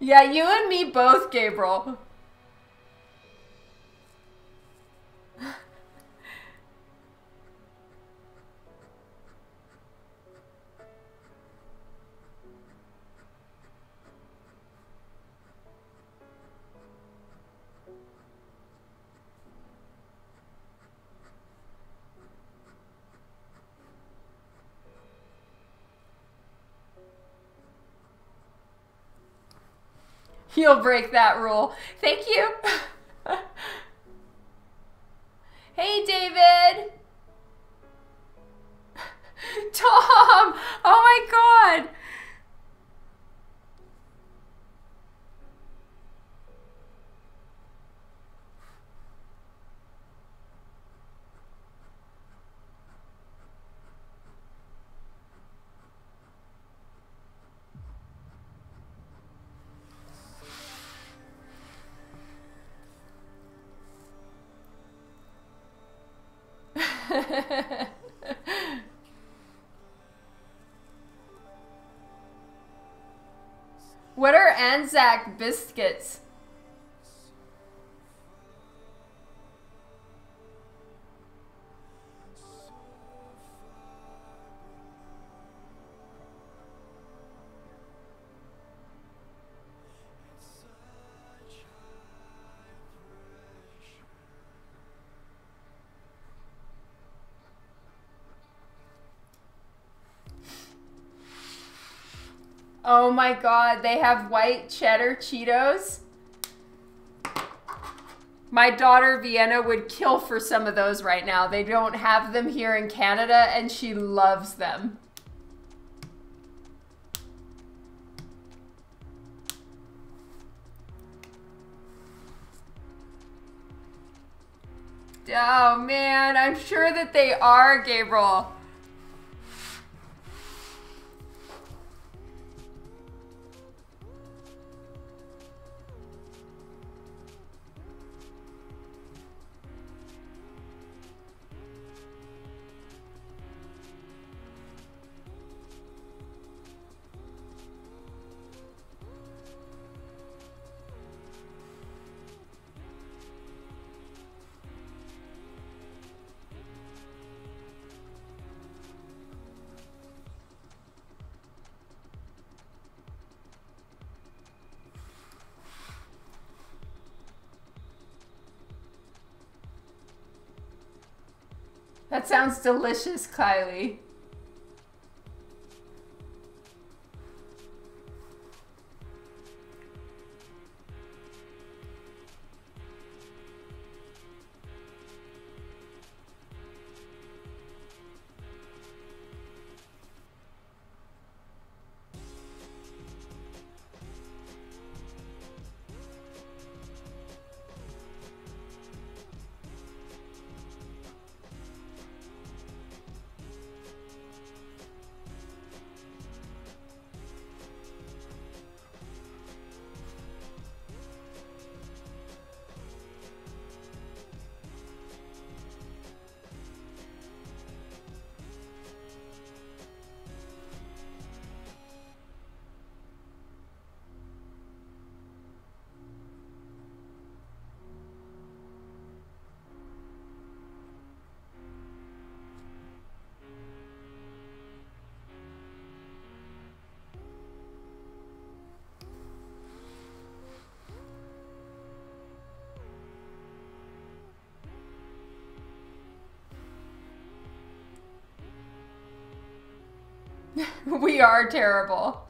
Yeah, you and me both, Gabriel. You'll break that rule. Thank you. Hey, David. Tom. Oh my God. What are Anzac biscuits? Oh my God, they have white cheddar Cheetos. My daughter Vienna would kill for some of those right now. They don't have them here in Canada and she loves them. Oh man, I'm sure that they are, Gabriel. That sounds delicious, Kylie. We are terrible.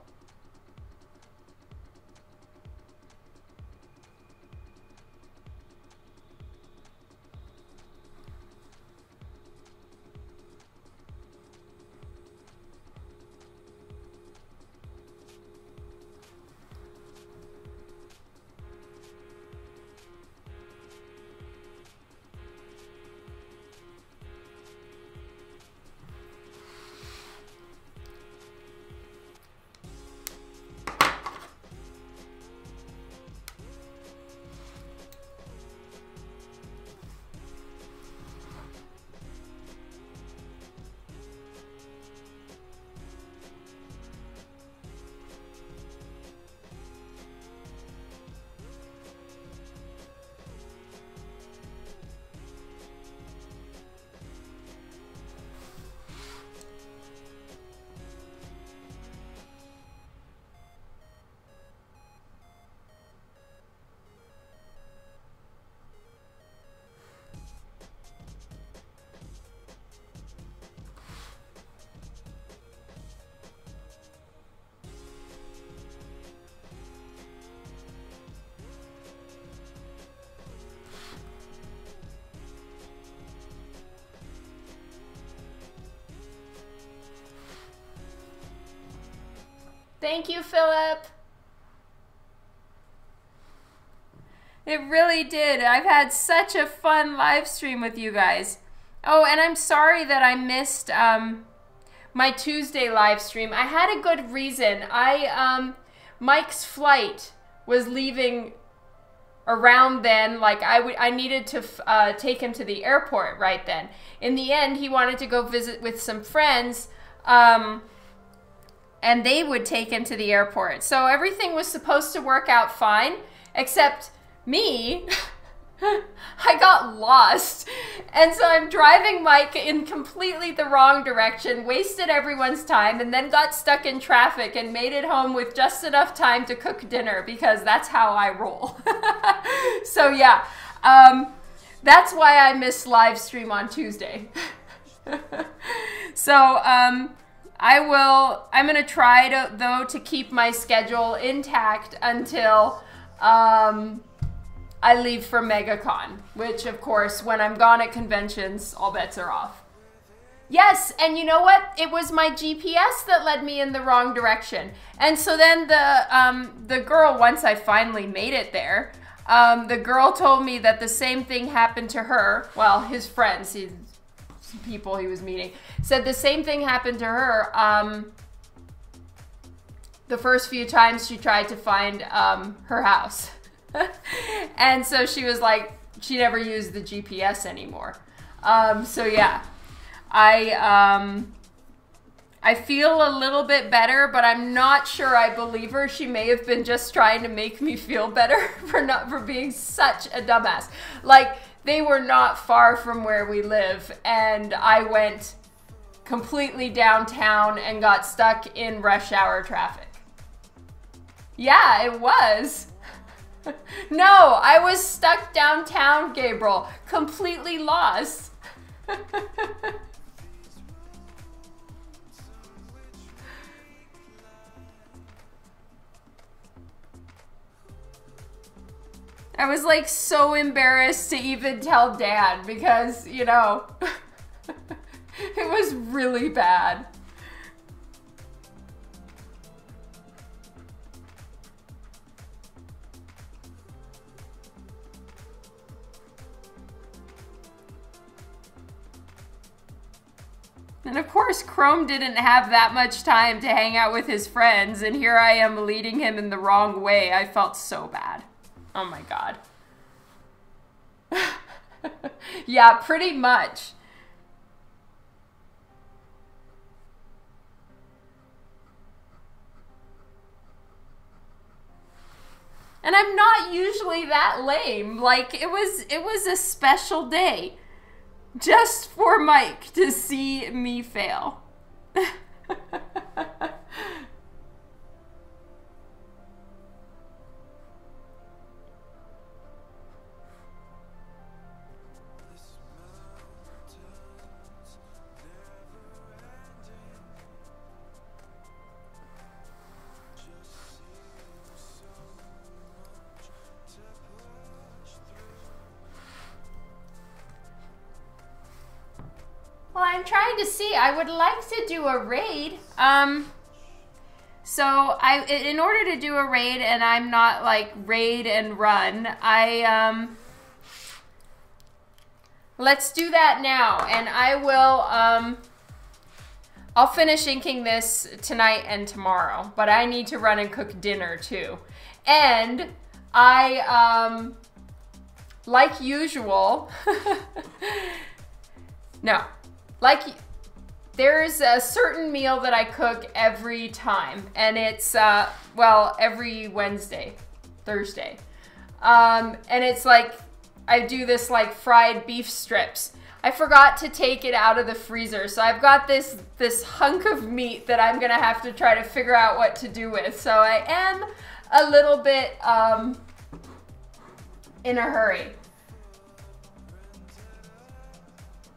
Thank you, Philip. It really did. I've had such a fun live stream with you guys. Oh, and I'm sorry that I missed my Tuesday live stream. I had a good reason. Mike's flight was leaving around then. Like I needed to take him to the airport right then. In the end, he wanted to go visit with some friends. And they would take him to the airport. So everything was supposed to work out fine, except me. I got lost. And so I'm driving Mike in completely the wrong direction, wasted everyone's time, and then got stuck in traffic and made it home with just enough time to cook dinner because that's how I roll. So yeah, that's why I missed live stream on Tuesday. So, I'm going to try to keep my schedule intact until I leave for MegaCon, which of course, when I'm gone at conventions, all bets are off. Yes, and you know what? It was my GPS that led me in the wrong direction. And so then the girl, once I finally made it there, the girl told me that the same thing happened to her. Well, his friends, people he was meeting, said the same thing happened to her the first few times she tried to find her house. And so she was like, she never used the GPS anymore. So yeah. I feel a little bit better, but I'm not sure I believe her. She may have been just trying to make me feel better for being such a dumbass. Like, they were not far from where we live, and I went completely downtown and got stuck in rush hour traffic. Yeah, it was. No, I was stuck downtown, Gabriel. Completely lost. I was like so embarrassed to even tell Dad because, you know, it was really bad. And of course, Chrome didn't have that much time to hang out with his friends, and here I am leading him in the wrong way. I felt so bad. Oh my God. Yeah, pretty much. And I'm not usually that lame. Like, it was a special day just for Mike to see me fail. Well, I'm trying to see. I would like to do a raid. So in order to do a raid, and I'm not like raid and run, let's do that now. And I will, I'll finish inking this tonight and tomorrow, but I need to run and cook dinner too. And like usual, no. Like, there's a certain meal that I cook every time, and it's, well, every Wednesday, Thursday. And it's like, I do this like fried beef strips. I forgot to take it out of the freezer, so I've got this hunk of meat that I'm gonna have to try to figure out what to do with. So I am a little bit in a hurry.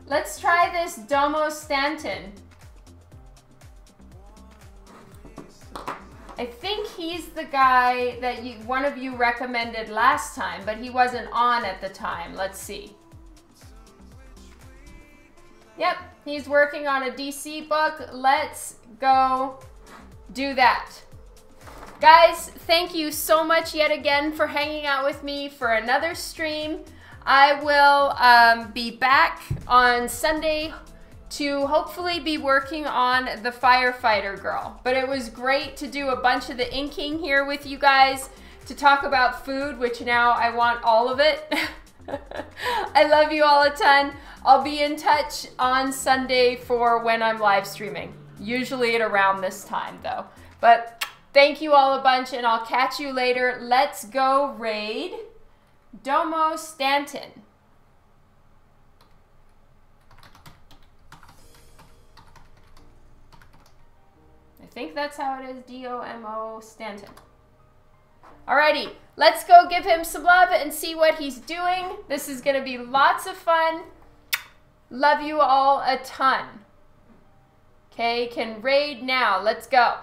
Let's try this Domo Stanton. I think he's the guy that one of you recommended last time, but he wasn't on at the time. Let's see. Yep, he's working on a DC book. Let's go do that. Guys, thank you so much yet again for hanging out with me for another stream. I will be back on Sunday to hopefully be working on the firefighter girl. But it was great to do a bunch of the inking here with you guys, to talk about food, which now I want all of it. I love you all a ton. I'll be in touch on Sunday for when I'm live streaming. Usually at around this time though. But thank you all a bunch, and I'll catch you later. Let's go raid Domo Stanton. I think that's how it is, D-O-M-O Stanton. Alrighty, let's go give him some love and see what he's doing. This is gonna be lots of fun. Love you all a ton. Okay, can raid now. Let's go.